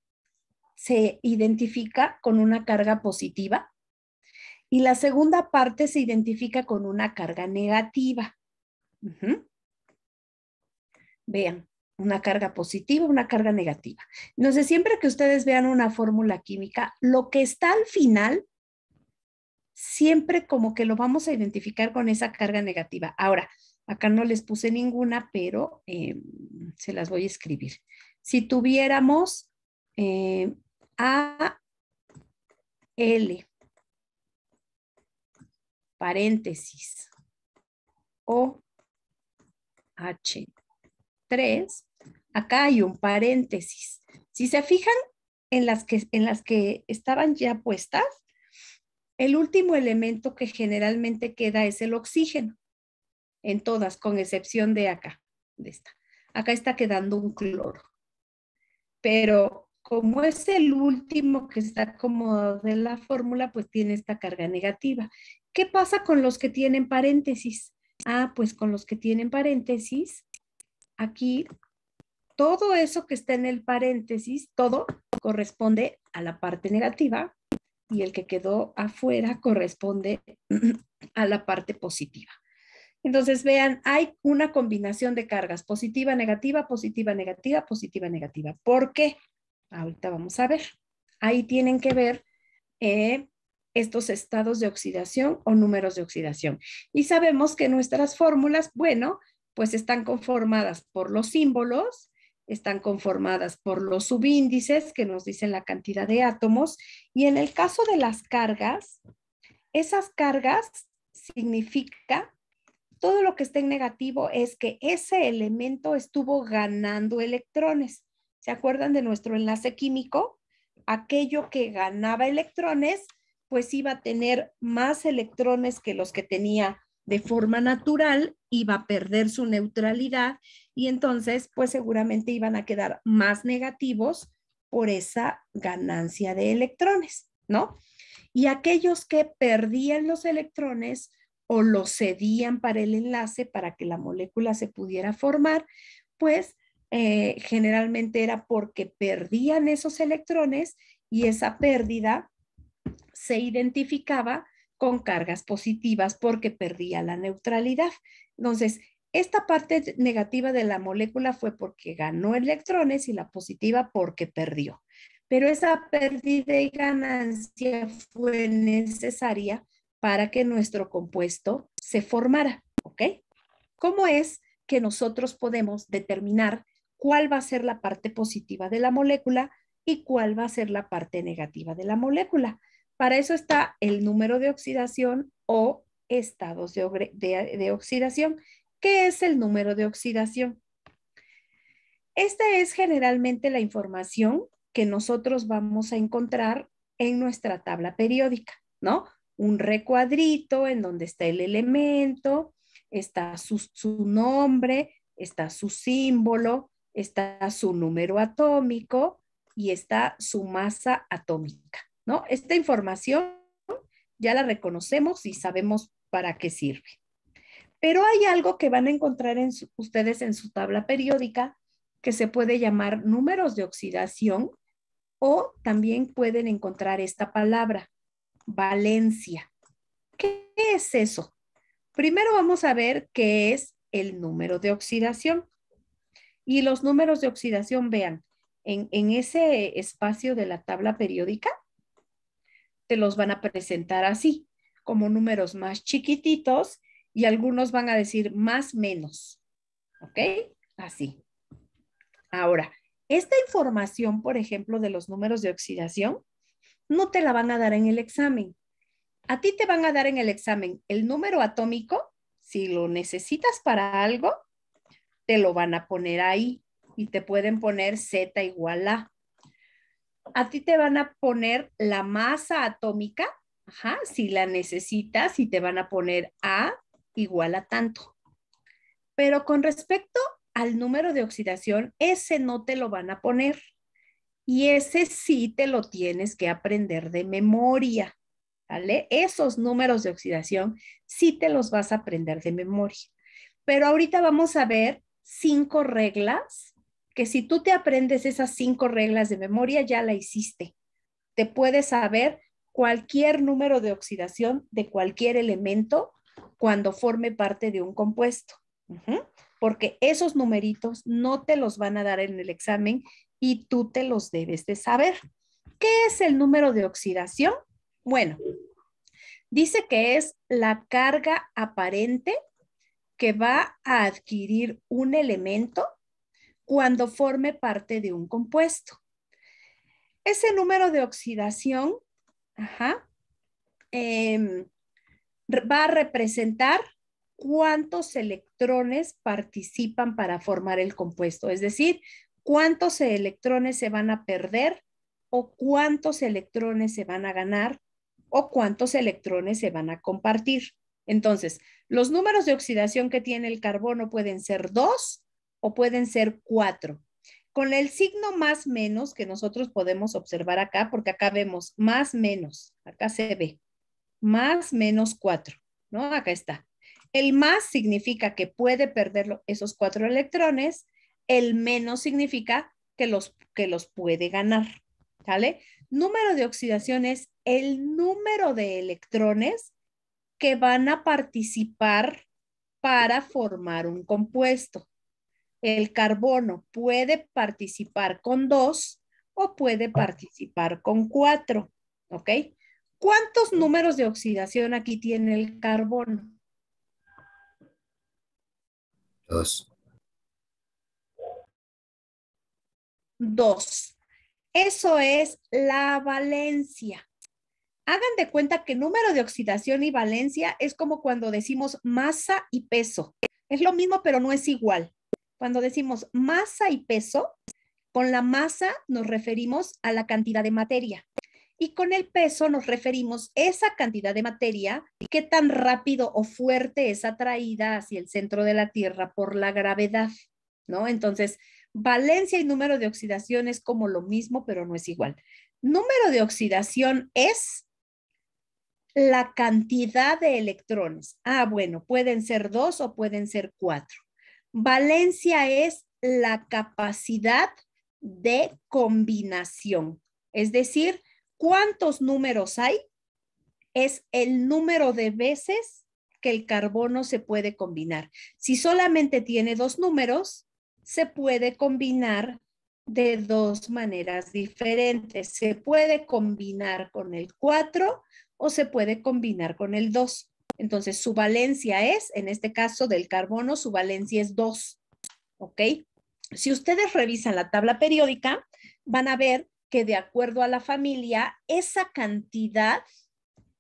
se identifica con una carga positiva y la segunda parte se identifica con una carga negativa. Vean, una carga positiva, una carga negativa. Entonces, siempre que ustedes vean una fórmula química, lo que está al final, siempre como que lo vamos a identificar con esa carga negativa. Ahora, acá no les puse ninguna, pero se las voy a escribir. Si tuviéramos AL, paréntesis, OH3, acá hay un paréntesis. Si se fijan en las que estaban ya puestas, el último elemento que generalmente queda es el oxígeno, en todas, con excepción de acá, de esta. Acá está quedando un cloro. Pero como es el último que está acomodado de la fórmula, pues tiene esta carga negativa. ¿Qué pasa con los que tienen paréntesis? Ah, pues con los que tienen paréntesis, aquí todo eso que está en el paréntesis, todo corresponde a la parte negativa y el que quedó afuera corresponde a la parte positiva. Entonces, vean, hay una combinación de cargas, positiva, negativa, positiva, negativa, positiva, negativa. ¿Por qué? Ahorita vamos a ver. Ahí tienen que ver estos estados de oxidación o números de oxidación. Y sabemos que nuestras fórmulas, bueno, pues están conformadas por los símbolos, están conformadas por los subíndices que nos dicen la cantidad de átomos. Y en el caso de las cargas, esas cargas significa todo lo que esté en negativo es que ese elemento estuvo ganando electrones. ¿Se acuerdan de nuestro enlace químico? Aquello que ganaba electrones, pues iba a tener más electrones que los que tenía de forma natural, iba a perder su neutralidad y entonces, pues seguramente iban a quedar más negativos por esa ganancia de electrones, ¿no? Y aquellos que perdían los electrones o los cedían para el enlace para que la molécula se pudiera formar, pues generalmente era porque perdían esos electrones y esa pérdida se identificaba con cargas positivas porque perdía la neutralidad. Entonces, esta parte negativa de la molécula fue porque ganó electrones y la positiva porque perdió. Pero esa pérdida y ganancia fue necesaria para que nuestro compuesto se formara, ¿ok? ¿Cómo es que nosotros podemos determinar cuál va a ser la parte positiva de la molécula y cuál va a ser la parte negativa de la molécula? Para eso está el número de oxidación o estados de oxidación. ¿Qué es el número de oxidación? Esta es generalmente la información que nosotros vamos a encontrar en nuestra tabla periódica, ¿no? Un recuadrito en donde está el elemento, está su nombre, está su símbolo, está su número atómico y está su masa atómica, ¿no? Esta información ya la reconocemos y sabemos para qué sirve. Pero hay algo que van a encontrar ustedes en su tabla periódica que se puede llamar números de oxidación o también pueden encontrar esta palabra, valencia. ¿Qué es eso? Primero vamos a ver qué es el número de oxidación. Y los números de oxidación, vean, en ese espacio de la tabla periódica, te los van a presentar así, como números más chiquititos y algunos van a decir más menos. ¿Ok? Así. Ahora, esta información, por ejemplo, de los números de oxidación, no te la van a dar en el examen. A ti te van a dar en el examen el número atómico, si lo necesitas para algo, te lo van a poner ahí y te pueden poner Z igual a. A ti te van a poner la masa atómica, ajá, si la necesitas y te van a poner A igual a tanto. Pero con respecto al número de oxidación, ese no te lo van a poner. Y ese sí te lo tienes que aprender de memoria, ¿vale? Esos números de oxidación sí te los vas a aprender de memoria. Pero ahorita vamos a ver 5 reglas que si tú te aprendes esas 5 reglas de memoria, ya la hiciste. Te puedes saber cualquier número de oxidación de cualquier elemento cuando forme parte de un compuesto. Porque esos numeritos no te los van a dar en el examen y tú te los debes de saber. ¿Qué es el número de oxidación? Bueno, dice que es la carga aparente que va a adquirir un elemento cuando forme parte de un compuesto. Ese número de oxidación va a representar cuántos electrones participan para formar el compuesto, es decir, cuántos electrones se van a perder o cuántos electrones se van a ganar o cuántos electrones se van a compartir. Entonces, los números de oxidación que tiene el carbono pueden ser 2 o pueden ser 4. Con el signo más menos que nosotros podemos observar acá, porque acá vemos más menos, acá se ve, más menos 4, ¿no? Acá está. El más significa que puede perder esos 4 electrones, el menos significa que los puede ganar, ¿vale? Número de oxidación es el número de electrones que van a participar para formar un compuesto. El carbono puede participar con 2 o puede participar con 4, ¿ok? ¿Cuántos números de oxidación aquí tiene el carbono? 2. 2. Eso es la valencia. Hagan de cuenta que número de oxidación y valencia es como cuando decimos masa y peso. Es lo mismo, pero no es igual. Cuando decimos masa y peso, con la masa nos referimos a la cantidad de materia. Y con el peso nos referimos a esa cantidad de materia, qué tan rápido o fuerte es atraída hacia el centro de la Tierra por la gravedad, ¿no? Entonces, valencia y número de oxidación es como lo mismo, pero no es igual. Número de oxidación es la cantidad de electrones. Bueno, pueden ser 2 o pueden ser 4. Valencia es la capacidad de combinación, es decir, ¿cuántos números hay? Es el número de veces que el carbono se puede combinar. Si solamente tiene 2 números, se puede combinar de 2 maneras diferentes. Se puede combinar con el 4 o se puede combinar con el 2. Entonces, su valencia es, en este caso del carbono, su valencia es 2. ¿Ok? Si ustedes revisan la tabla periódica, van a ver que de acuerdo a la familia, esa cantidad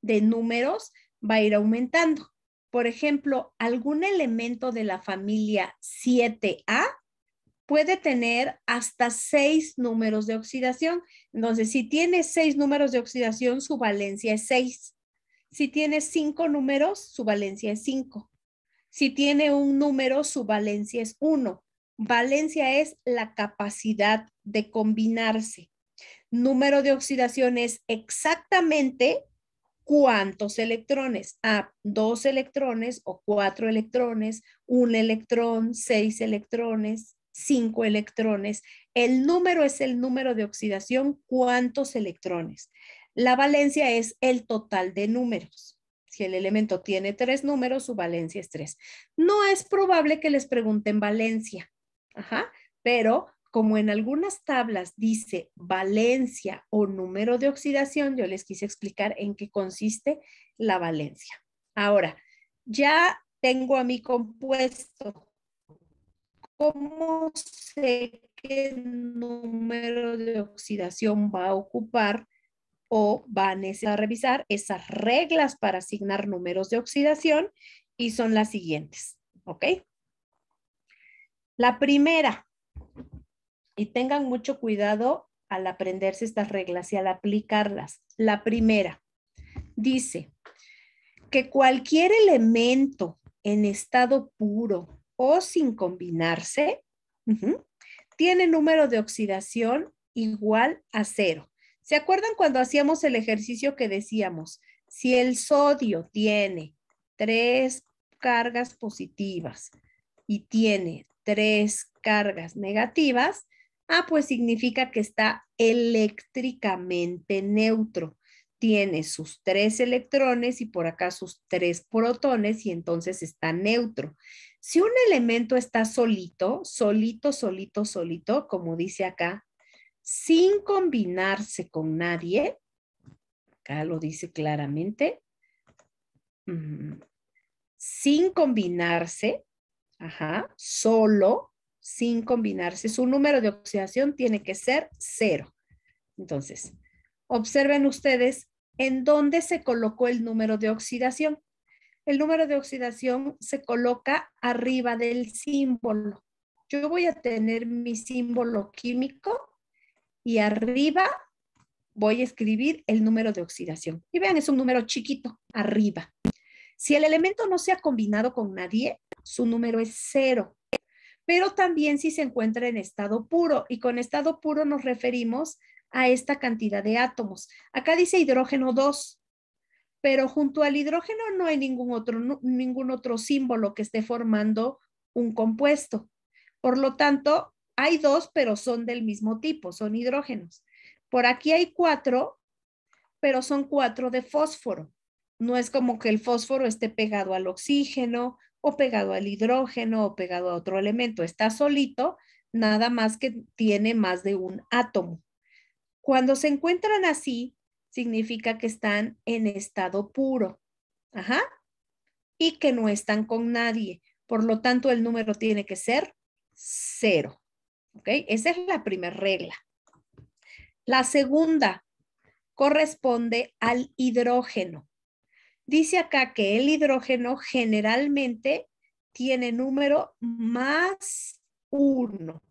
de números va a ir aumentando. Por ejemplo, algún elemento de la familia 7A puede tener hasta 6 números de oxidación. Entonces, si tiene 6 números de oxidación, su valencia es 6. Si tiene 5 números, su valencia es 5. Si tiene un número, su valencia es 1. Valencia es la capacidad de combinarse. Número de oxidación es exactamente cuántos electrones. 2 electrones o 4 electrones, 1 electrón, 6 electrones, 5 electrones. El número es el número de oxidación, cuántos electrones. La valencia es el total de números. Si el elemento tiene 3 números, su valencia es 3. No es probable que les pregunten valencia, pero como en algunas tablas dice valencia o número de oxidación, yo les quise explicar en qué consiste la valencia. Ahora, ya tengo a mi compuesto. ¿Cómo sé qué número de oxidación va a ocupar o va a necesitar revisar esas reglas para asignar números de oxidación? Y son las siguientes, ¿ok? La primera, y tengan mucho cuidado al aprenderse estas reglas y al aplicarlas. La primera dice que cualquier elemento en estado puro o sin combinarse tiene número de oxidación igual a 0. ¿Se acuerdan cuando hacíamos el ejercicio que decíamos, si el sodio tiene 3 cargas positivas y tiene 3 cargas negativas, pues significa que está eléctricamente neutro. Tiene sus 3 electrones y por acá sus 3 protones y entonces está neutro. Si un elemento está solito, como dice acá, sin combinarse con nadie, acá lo dice claramente, sin combinarse, solo, sin combinarse, su número de oxidación tiene que ser 0. Entonces, observen ustedes en dónde se colocó el número de oxidación. El número de oxidación se coloca arriba del símbolo. Yo voy a tener mi símbolo químico y arriba voy a escribir el número de oxidación. Y vean, es un número chiquito, arriba. Si el elemento no se ha combinado con nadie, su número es 0. pero también si se encuentra en estado puro, y con estado puro nos referimos a esta cantidad de átomos. Acá dice hidrógeno 2, pero junto al hidrógeno no hay ningún otro símbolo que esté formando un compuesto. Por lo tanto, hay 2, pero son del mismo tipo, son hidrógenos. Por aquí hay 4, pero son 4 de fósforo. No es como que el fósforo esté pegado al oxígeno o pegado al hidrógeno o pegado a otro elemento. Está solito, nada más que tiene más de un átomo. Cuando se encuentran así, significa que están en estado puro. Ajá. Y que no están con nadie. Por lo tanto, el número tiene que ser 0. ¿Ok? Esa es la primera regla. La segunda corresponde al hidrógeno. Dice acá que el hidrógeno generalmente tiene número más 1.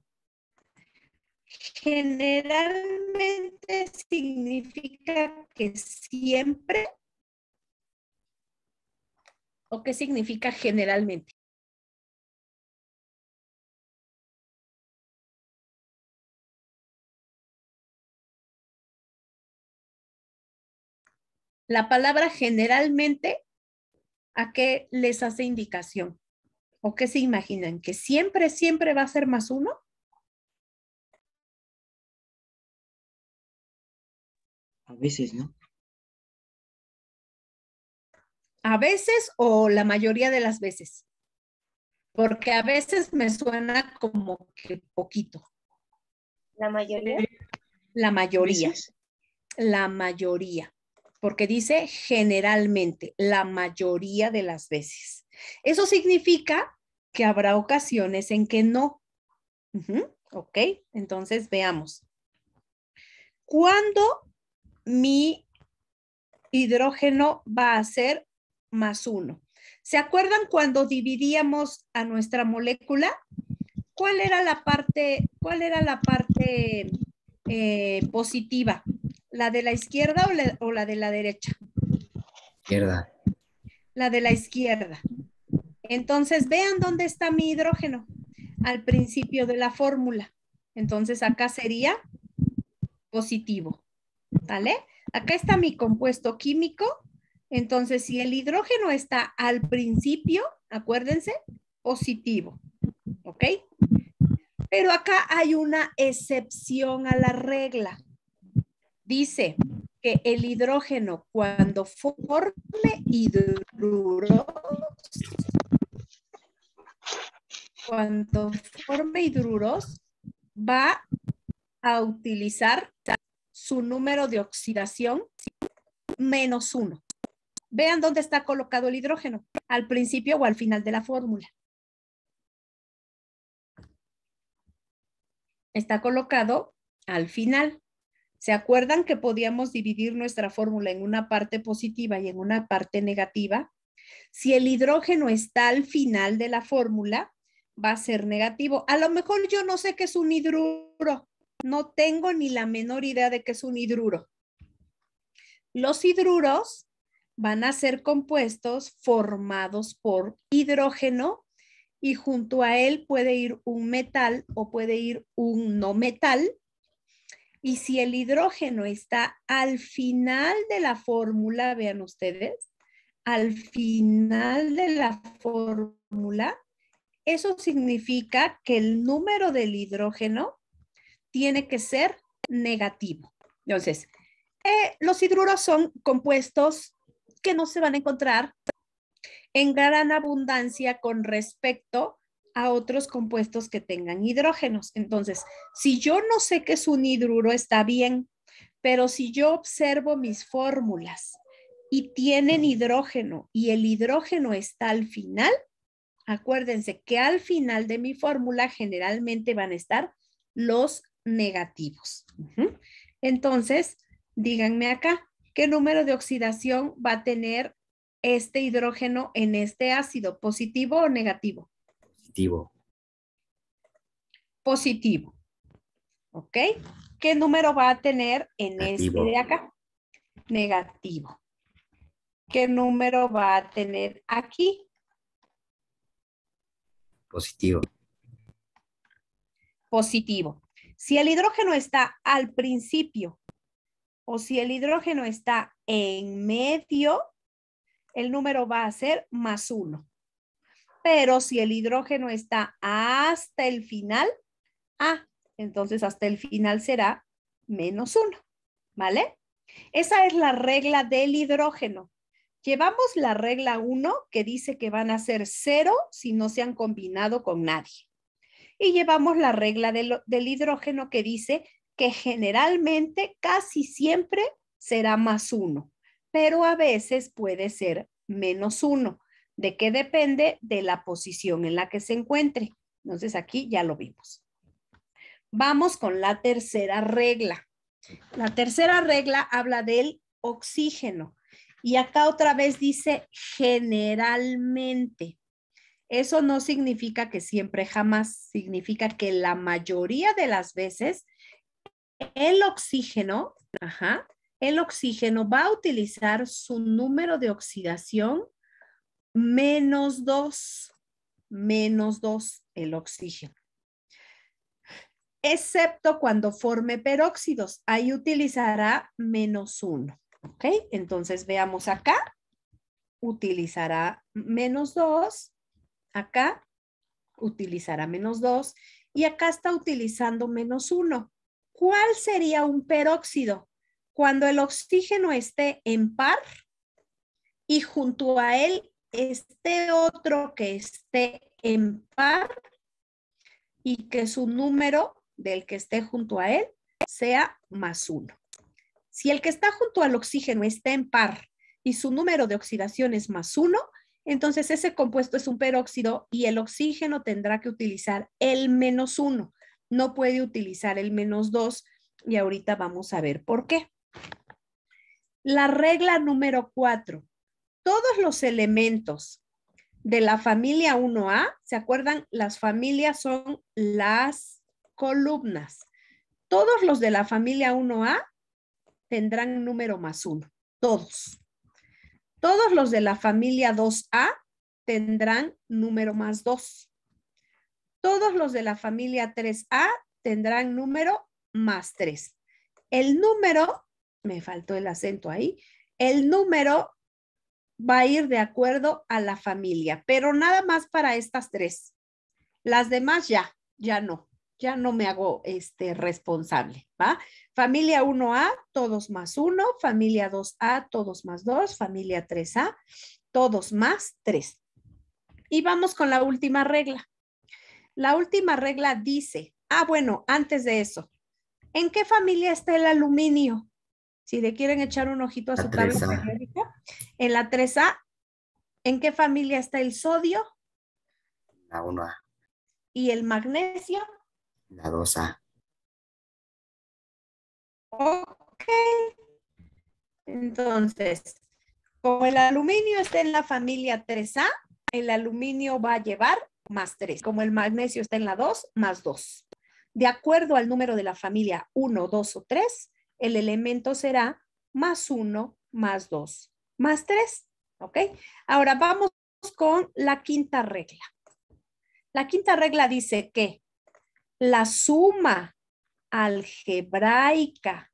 Generalmente significa que siempre, ¿o qué significa generalmente? La palabra generalmente, ¿a qué les hace indicación? ¿O qué se imaginan? ¿Que siempre, siempre va a ser más 1? A veces, ¿no? A veces o la mayoría de las veces. Porque a veces me suena como que poquito. La mayoría. La mayoría. ¿Veces? La mayoría. Porque dice generalmente, la mayoría de las veces. Eso significa que habrá ocasiones en que no. Ok, entonces veamos. ¿Cuándo mi hidrógeno va a ser más 1? ¿Se acuerdan cuando dividíamos a nuestra molécula? ¿Cuál era la parte positiva? ¿La de la izquierda o la de la derecha? Izquierda. La de la izquierda. Entonces, vean dónde está mi hidrógeno. Al principio de la fórmula. Entonces, acá sería positivo. ¿Vale? Acá está mi compuesto químico. Entonces, si el hidrógeno está al principio, acuérdense, positivo. ¿Ok? Pero acá hay una excepción a la regla. Dice que el hidrógeno cuando forme hidruros, va a utilizar su número de oxidación -1. Vean dónde está colocado el hidrógeno, al principio o al final de la fórmula. Está colocado al final. ¿Se acuerdan que podíamos dividir nuestra fórmula en una parte positiva y en una parte negativa? Si el hidrógeno está al final de la fórmula, va a ser negativo. A lo mejor yo no sé qué es un hidruro. No tengo ni la menor idea de qué es un hidruro. Los hidruros van a ser compuestos formados por hidrógeno y junto a él puede ir un metal o puede ir un no metal. Y si el hidrógeno está al final de la fórmula, vean ustedes, al final de la fórmula, eso significa que el número del hidrógeno tiene que ser negativo. Entonces, los hidruros son compuestos que no se van a encontrar en gran abundancia con respecto a otros compuestos que tengan hidrógenos. Entonces, si yo no sé qué es un hidruro, está bien, pero si yo observo mis fórmulas y tienen hidrógeno y el hidrógeno está al final, acuérdense que al final de mi fórmula generalmente van a estar los negativos. Entonces, díganme acá, ¿qué número de oxidación va a tener este hidrógeno en este ácido? ¿Positivo o negativo? Positivo. Positivo. ¿Ok? ¿Qué número va a tener en Negativo. este de acá? Negativo. ¿Qué número va a tener aquí? Positivo. positivo. Si el hidrógeno está al principio o si el hidrógeno está en medio, el número va a ser +1. Pero si el hidrógeno está hasta el final, entonces hasta el final será -1, ¿vale? Esa es la regla del hidrógeno. Llevamos la regla 1 que dice que van a ser 0 si no se han combinado con nadie. Y llevamos la regla del hidrógeno que dice que generalmente casi siempre será +1, pero a veces puede ser -1. ¿De qué depende? De la posición en la que se encuentre. Entonces aquí ya lo vimos. Vamos con la tercera regla. La tercera regla habla del oxígeno. Y acá otra vez dice generalmente. Eso no significa que siempre jamás, significa que la mayoría de las veces el oxígeno va a utilizar su número de oxidación -2, -2 el oxígeno. Excepto cuando forme peróxidos, ahí utilizará -1, ¿ok? Entonces veamos acá, utilizará -2, acá utilizará -2 y acá está utilizando -1. ¿Cuál sería un peróxido? Cuando el oxígeno esté en par y junto a él esté otro que esté en par y que su número del que esté junto a él sea +1. Si el que está junto al oxígeno está en par y su número de oxidación es +1, entonces ese compuesto es un peróxido y el oxígeno tendrá que utilizar el -1. No puede utilizar el -2 y ahorita vamos a ver por qué. La regla número 4. Todos los elementos de la familia 1A, ¿se acuerdan? Las familias son las columnas. Todos los de la familia 1A tendrán número +1. Todos. Todos los de la familia 2A tendrán número +2. Todos los de la familia 3A tendrán número +3. El número, me faltó el acento ahí, el número va a ir de acuerdo a la familia, pero nada más para estas 3. Las demás ya no me hago responsable, ¿va? Familia 1A, todos +1, familia 2A, todos +2, familia 3A, todos +3. Y vamos con la última regla. La última regla dice, bueno, antes de eso, ¿en qué familia está el aluminio? Si le quieren echar un ojito a su tabla periódica. En la 3A, ¿en qué familia está el sodio? La 1A. ¿Y el magnesio? La 2A. Ok. Entonces, como el aluminio está en la familia 3A, el aluminio va a llevar +3. Como el magnesio está en la 2, +2. De acuerdo al número de la familia 1, 2 o 3, el elemento será +1, +2, +3. ¿Ok? Ahora vamos con la quinta regla. La quinta regla dice que la suma algebraica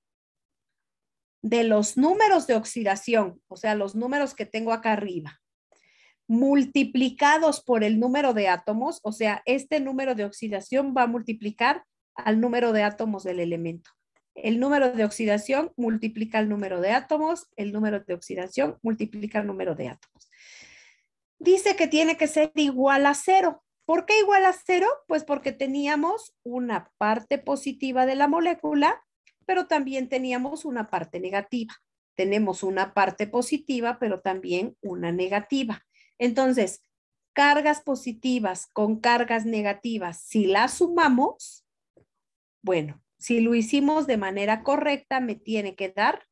de los números de oxidación, o sea, los números que tengo acá arriba, multiplicados por el número de átomos, o sea, este número de oxidación va a multiplicar al número de átomos del elemento. El número de oxidación multiplica el número de átomos, el número de oxidación multiplica el número de átomos. Dice que tiene que ser igual a 0. ¿Por qué igual a 0? Pues porque teníamos una parte positiva de la molécula, pero también teníamos una parte negativa. Tenemos una parte positiva, pero también una negativa. Entonces, cargas positivas con cargas negativas, si las sumamos, bueno, si lo hicimos de manera correcta, me tiene que dar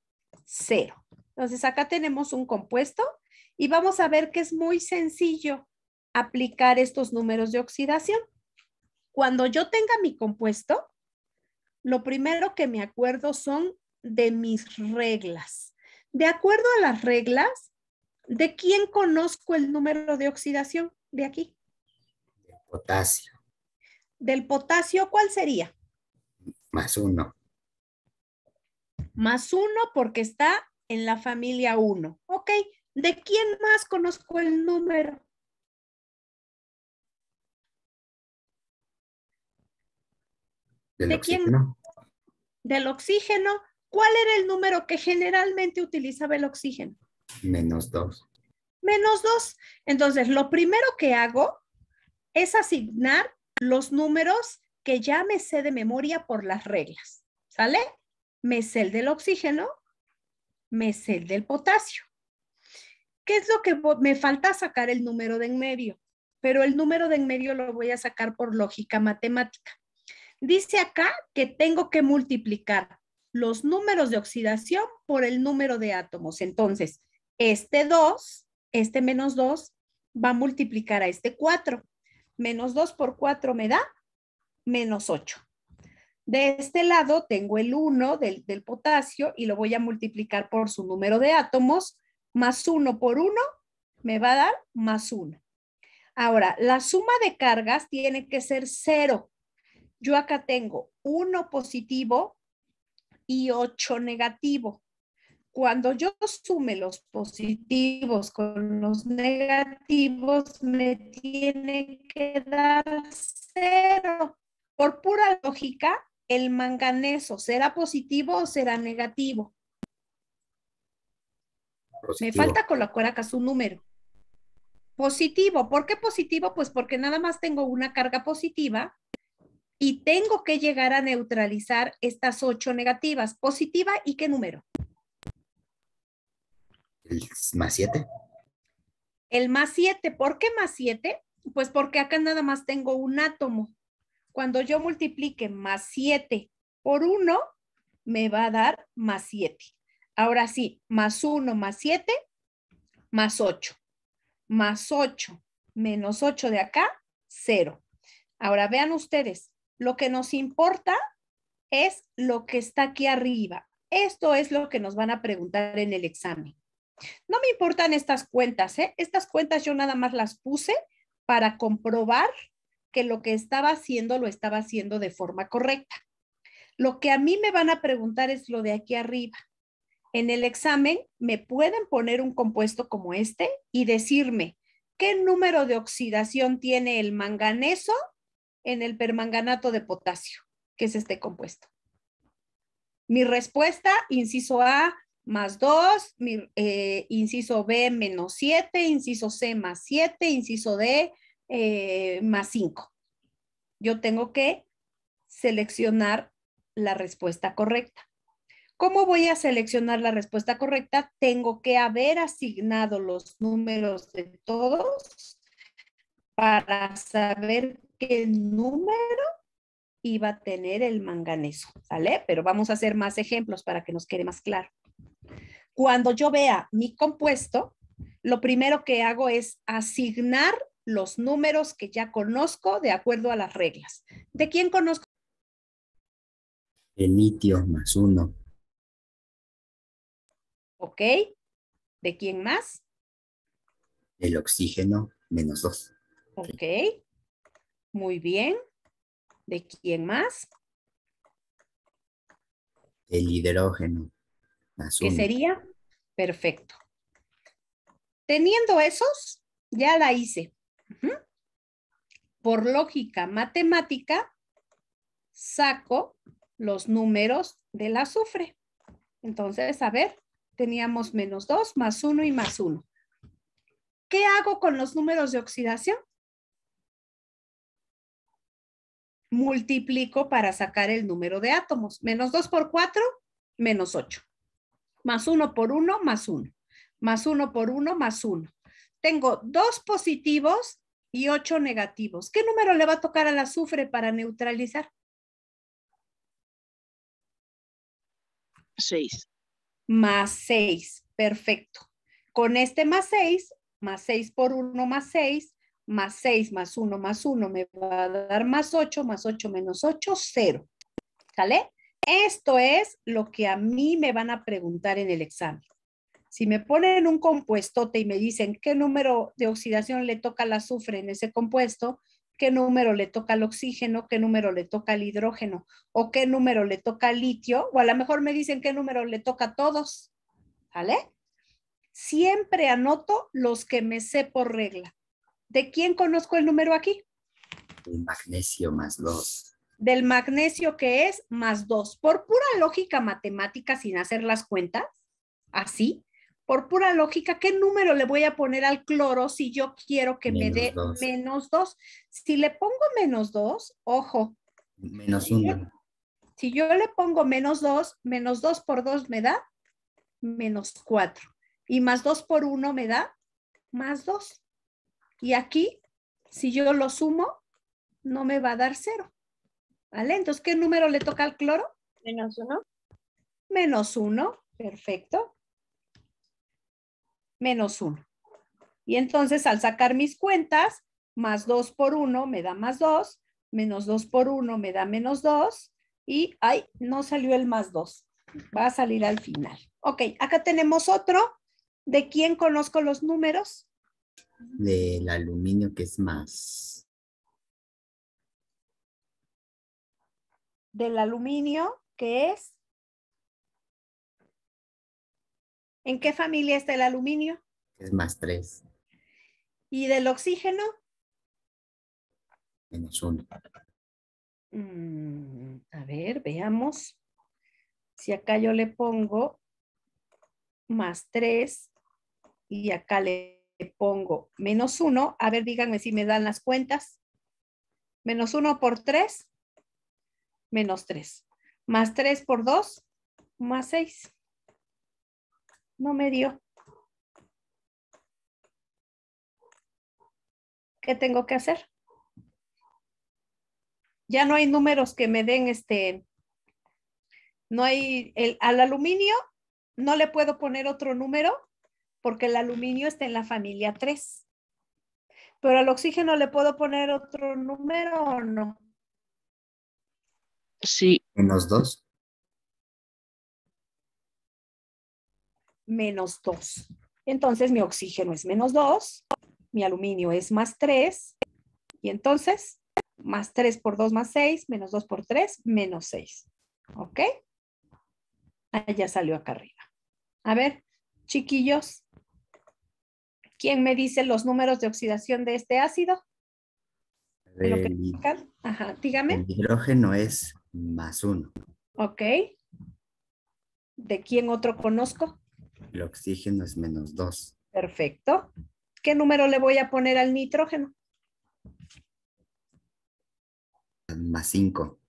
0. Entonces, acá tenemos un compuesto y vamos a ver que es muy sencillo aplicar estos números de oxidación. Cuando yo tenga mi compuesto, lo primero que me acuerdo son de mis reglas. De acuerdo a las reglas, ¿de quién conozco el número de oxidación? De aquí. Potasio. Del potasio, ¿cuál sería? +1. +1 porque está en la familia 1. Ok, ¿de quién más conozco el número? Del ¿De quién? oxígeno. Del oxígeno. ¿Cuál era el número que generalmente utilizaba el oxígeno? -2. -2. Entonces, lo primero que hago es asignar los números que ya me sé de memoria por las reglas. ¿Sale? Me sé el del oxígeno, me sé el del potasio. ¿Qué es lo que me falta? Sacar el número de en medio, pero el número de en medio lo voy a sacar por lógica matemática. Dice acá que tengo que multiplicar los números de oxidación por el número de átomos. Entonces, este 2, este -2, va a multiplicar a este 4. -2 por 4 me da -8. De este lado tengo el 1 del potasio y lo voy a multiplicar por su número de átomos. +1 por 1 me va a dar +1. Ahora, la suma de cargas tiene que ser 0. Yo acá tengo 1 positivo y 8 negativo. Cuando yo sume los positivos con los negativos, me tiene que dar 0. Por pura lógica, el manganeso será positivo o será negativo. Positivo. Me falta colocar acá su número. Positivo. ¿Por qué positivo? Pues porque nada más tengo una carga positiva y tengo que llegar a neutralizar estas 8 negativas. ¿Positiva y qué número? El +7. El +7. ¿Por qué +7? Pues porque acá nada más tengo un átomo. Cuando yo multiplique +7 por 1, me va a dar +7. Ahora sí, +1 +7, +8. +8 menos 8 de acá, 0. Ahora vean ustedes, lo que nos importa es lo que está aquí arriba. Esto es lo que nos van a preguntar en el examen. No me importan estas cuentas, ¿eh? Estas cuentas yo nada más las puse para comprobar que lo que estaba haciendo lo estaba haciendo de forma correcta. Lo que a mí me van a preguntar es lo de aquí arriba. En el examen me pueden poner un compuesto como este y decirme qué número de oxidación tiene el manganeso en el permanganato de potasio, que es este compuesto. Mi respuesta, inciso A, +2, inciso B, -7, inciso C, +7, inciso D, +5. Yo tengo que seleccionar la respuesta correcta. ¿Cómo voy a seleccionar la respuesta correcta? Tengo que haber asignado los números de todos para saber qué número iba a tener el manganeso, ¿sale? Pero vamos a hacer más ejemplos para que nos quede más claro. Cuando yo vea mi compuesto, lo primero que hago es asignar los números que ya conozco de acuerdo a las reglas. ¿De quién conozco? El litio +1. Ok. ¿De quién más? El oxígeno -2. Ok. Muy bien. ¿De quién más? El hidrógeno ¿Qué +1. sería? Perfecto. Teniendo esos, ya la hice. Por lógica matemática, saco los números del azufre. Entonces, a ver, teníamos -2, +1 y +1. ¿Qué hago con los números de oxidación? Multiplico para sacar el número de átomos. -2 por 4, -8. +1 por 1, +1. +1 por 1, +1. Tengo 2 positivos y 8 negativos. ¿Qué número le va a tocar al azufre para neutralizar? 6. +6. Perfecto. Con este +6 por 1, +6, +6 +1 +1 me va a dar +8, +8 menos 8, 0. ¿Sale? Esto es lo que a mí me van a preguntar en el examen. Si me ponen un compuestote y me dicen qué número de oxidación le toca al azufre en ese compuesto, qué número le toca al oxígeno, qué número le toca al hidrógeno, o qué número le toca al litio, o a lo mejor me dicen qué número le toca a todos, ¿vale? Siempre anoto los que me sé por regla. ¿De quién conozco el número aquí? El magnesio más 2. Del magnesio, que es más 2. Por pura lógica matemática, sin hacer las cuentas, así, por pura lógica, ¿qué número le voy a poner al cloro si yo quiero que me Menos dé 2. menos 2? Si le pongo menos 2, ojo, Menos si yo, 1. si yo le pongo menos 2 por 2 me da menos 4. Y más 2 por 1 me da más 2. Y aquí, si yo lo sumo, no me va a dar 0. ¿Vale? Entonces, ¿qué número le toca al cloro? Menos 1. Menos 1. Perfecto. Menos 1. Y entonces, al sacar mis cuentas, más 2 por 1 me da más 2, menos 2 por 1 me da menos 2, y, ay, no salió el más 2. Va a salir al final. Ok, acá tenemos otro. ¿De quién conozco los números? Del aluminio, que es más. Del aluminio, que es. ¿En qué familia está el aluminio? Es más 3. ¿Y del oxígeno? Menos 1. A ver, veamos. Si acá yo le pongo más 3 y acá le pongo menos 1, a ver, díganme si me dan las cuentas. Menos 1 por 3, menos 3. Más 3 por 2, más 6. No me dio. ¿Qué tengo que hacer? Ya no hay números que me den no hay, al aluminio no le puedo poner otro número porque el aluminio está en la familia 3. Pero al oxígeno le puedo poner otro número o no. Sí, Menos 2. Menos 2. Entonces mi oxígeno es menos 2, mi aluminio es más 3, y entonces más 3 por 2 más 6, menos 2 por 3, menos 6. ¿Ok? Ahí ya salió acá arriba. A ver, chiquillos, ¿quién me dice los números de oxidación de este ácido? En lo que El, buscan. Ajá, dígame. el hidrógeno es más 1. Ok. ¿De quién otro conozco? El oxígeno es menos 2. Perfecto. ¿Qué número le voy a poner al nitrógeno? Más 5.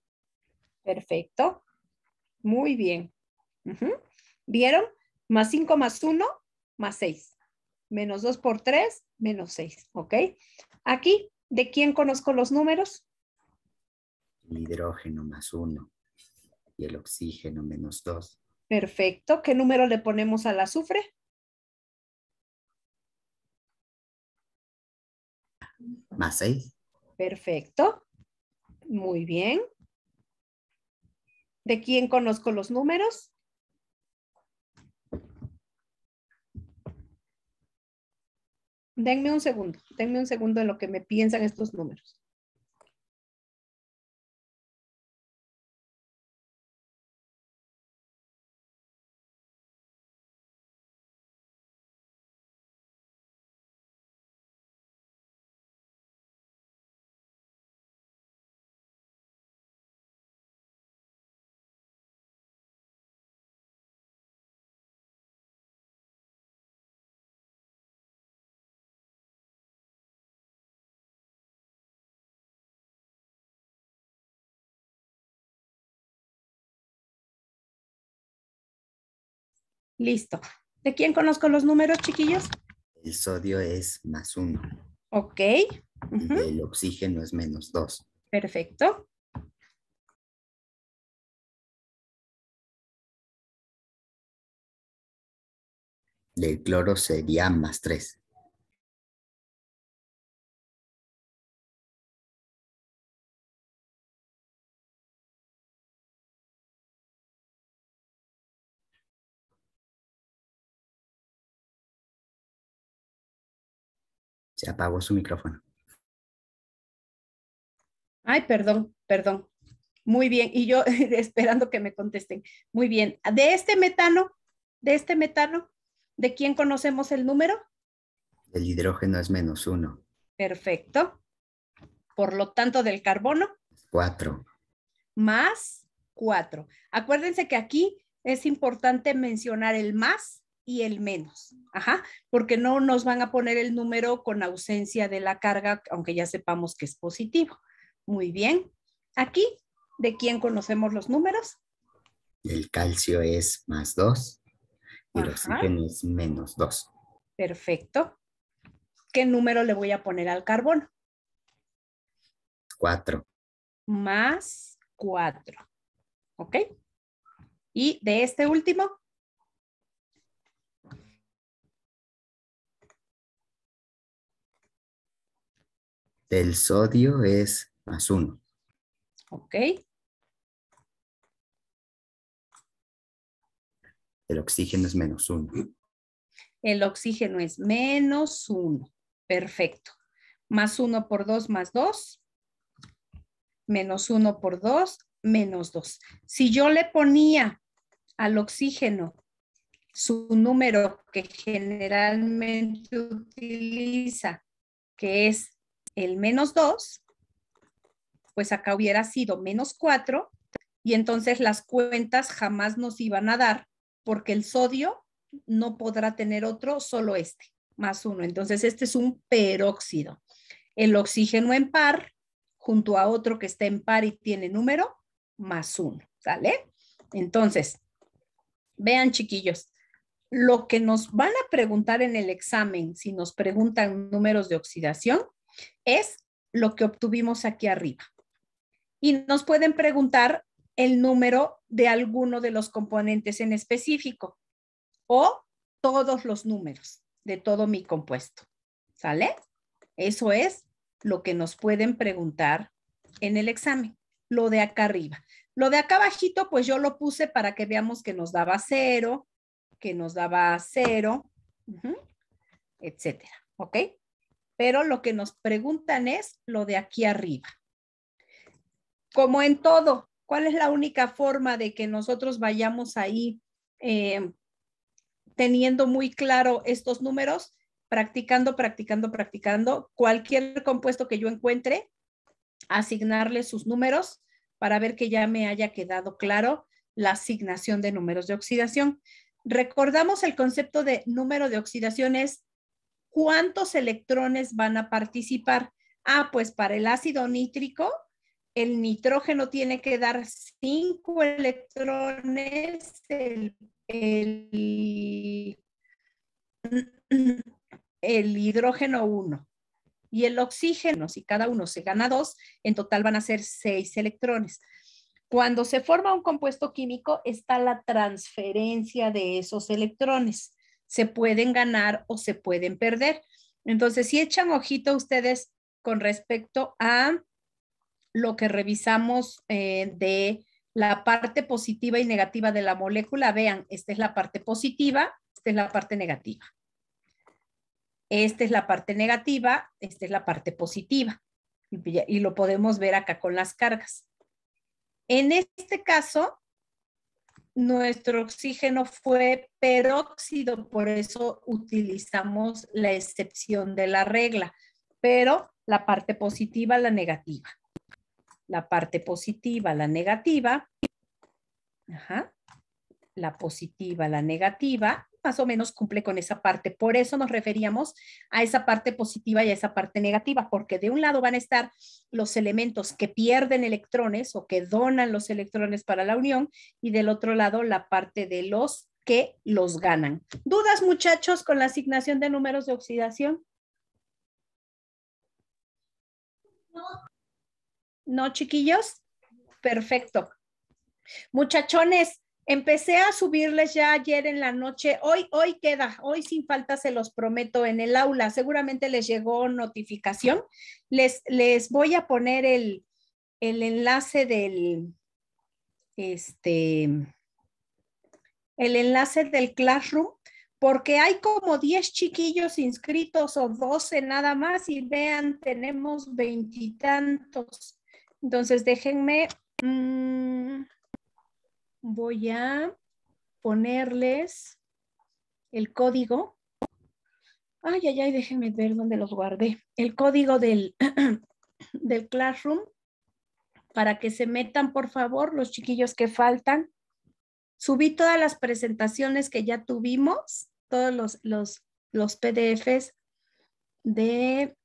Perfecto. Muy bien. Ujú. ¿Vieron? Más 5 más 1, más 6. Menos 2 por 3, menos 6. ¿Ok? Aquí, ¿de quién conozco los números? El hidrógeno más 1. Y el oxígeno menos 2. Perfecto. ¿Qué número le ponemos al azufre? Más 6. Perfecto. Muy bien. ¿De quién conozco los números? Denme un segundo en lo que me piensan estos números. Listo. ¿De quién conozco los números, chiquillos? El sodio es más 1. Ok. Y Ujú. del oxígeno es menos 2. Perfecto. Del cloro sería más 3. Se apagó su micrófono. Ay, perdón. Muy bien. Y yo esperando que me contesten. Muy bien. De este metano, ¿de quién conocemos el número? El hidrógeno es -1. Perfecto. Por lo tanto, del carbono. 4. Más 4. Acuérdense que aquí es importante mencionar el más y el menos. Ajá, porque no nos van a poner el número con ausencia de la carga, aunque ya sepamos que es positivo. Muy bien. Aquí, ¿de quién conocemos los números? El calcio es +2 y el Ajá. oxígeno es -2. Perfecto. ¿Qué número le voy a poner al carbono? 4. Más 4. ¿Ok? Y de este último, El sodio es +1. ¿ok? El oxígeno es -1. El oxígeno es -1. Perfecto. Más 1 por 2 más 2. Menos 1 por 2, -2. Si yo le ponía al oxígeno su número que generalmente utiliza, que es el -2, pues acá hubiera sido -4 y entonces las cuentas jamás nos iban a dar porque el sodio no podrá tener otro, solo este, +1. Entonces este es un peróxido. El oxígeno en par, junto a otro que está en par y tiene número, +1, ¿sale? Entonces, vean chiquillos, lo que nos van a preguntar en el examen, si nos preguntan números de oxidación, es lo que obtuvimos aquí arriba. Y nos pueden preguntar el número de alguno de los componentes en específico o todos los números de todo mi compuesto, ¿sale? Eso es lo que nos pueden preguntar en el examen, lo de acá arriba. Lo de acá abajito, pues yo lo puse para que veamos que nos daba 0, etcétera, ¿ok? Pero lo que nos preguntan es lo de aquí arriba. Como en todo, ¿cuál es la única forma de que nosotros vayamos ahí teniendo muy claro estos números? Practicando. Cualquier compuesto que yo encuentre, asignarle sus números para ver que ya me haya quedado claro la asignación de números de oxidación. Recordamos el concepto de número de oxidación es ¿cuántos electrones van a participar? Pues para el ácido nítrico, el nitrógeno tiene que dar 5 electrones, el hidrógeno 1 y el oxígeno, si cada uno se gana 2, en total van a ser 6 electrones. Cuando se forma un compuesto químico, está la transferencia de esos electrones. Se pueden ganar o se pueden perder. Entonces, si echan ojito ustedes con respecto a lo que revisamos de la parte positiva y negativa de la molécula, vean, esta es la parte positiva, esta es la parte negativa. Esta es la parte negativa, esta es la parte positiva. Y lo podemos ver acá con las cargas. En este caso, nuestro oxígeno fue peróxido, por eso utilizamos la excepción de la regla, pero la parte positiva, la negativa. La parte positiva, la negativa. La positiva, la negativa, más o menos cumple con esa parte. Por eso nos referíamos a esa parte positiva y a esa parte negativa, porque de un lado van a estar los elementos que pierden electrones o que donan los electrones para la unión y del otro lado la parte de los que los ganan. ¿Dudas, muchachos, con la asignación de números de oxidación? ¿No, chiquillos? Perfecto. Muchachones, empecé a subirles ya ayer en la noche. Hoy queda, hoy sin falta se los prometo en el aula. Seguramente les llegó notificación. Les voy a poner el enlace del el enlace del Classroom, porque hay como 10 chiquillos inscritos o 12 nada más y vean, tenemos 20 y tantos. Entonces, déjenme, voy a ponerles el código. Ay, déjenme ver dónde los guardé. El código del, del Classroom para que se metan, por favor, los chiquillos que faltan. Subí todas las presentaciones que ya tuvimos, todos los PDFs de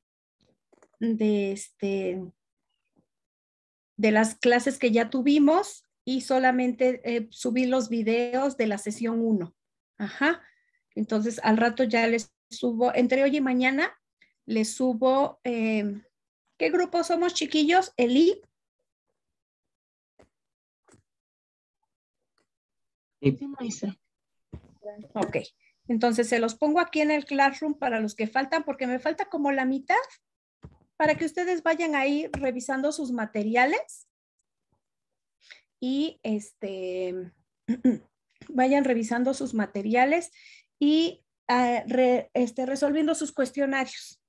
las clases que ya tuvimos y solamente subí los videos de la sesión 1. Ajá. Entonces, al rato ya les subo, entre hoy y mañana, les subo, ¿qué grupo somos, chiquillos? Eli. Sí, maestra. Ok. Entonces, se los pongo aquí en el Classroom para los que faltan, porque me falta como la mitad, para que ustedes vayan ahí revisando sus materiales y vayan revisando sus materiales y resolviendo sus cuestionarios.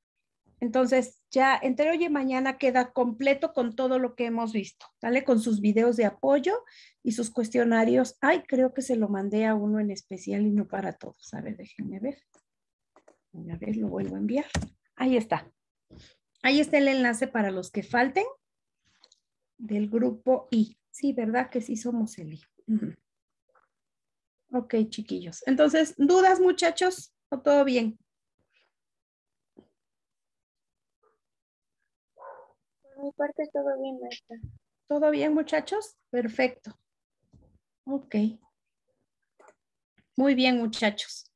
Entonces, ya entre hoy y mañana queda completo con todo lo que hemos visto, ¿vale? Con sus videos de apoyo y sus cuestionarios. Ay, creo que se lo mandé a uno en especial y no para todos. A ver, déjenme ver. A ver, lo vuelvo a enviar. Ahí está. Ahí está el enlace para los que falten del grupo I. Sí, ¿verdad que sí somos el I? Ok, chiquillos. Entonces, ¿dudas, muchachos? ¿O todo bien? Por mi parte todo bien, maestra. ¿Todo bien, muchachos? Perfecto. Ok. Muy bien, muchachos.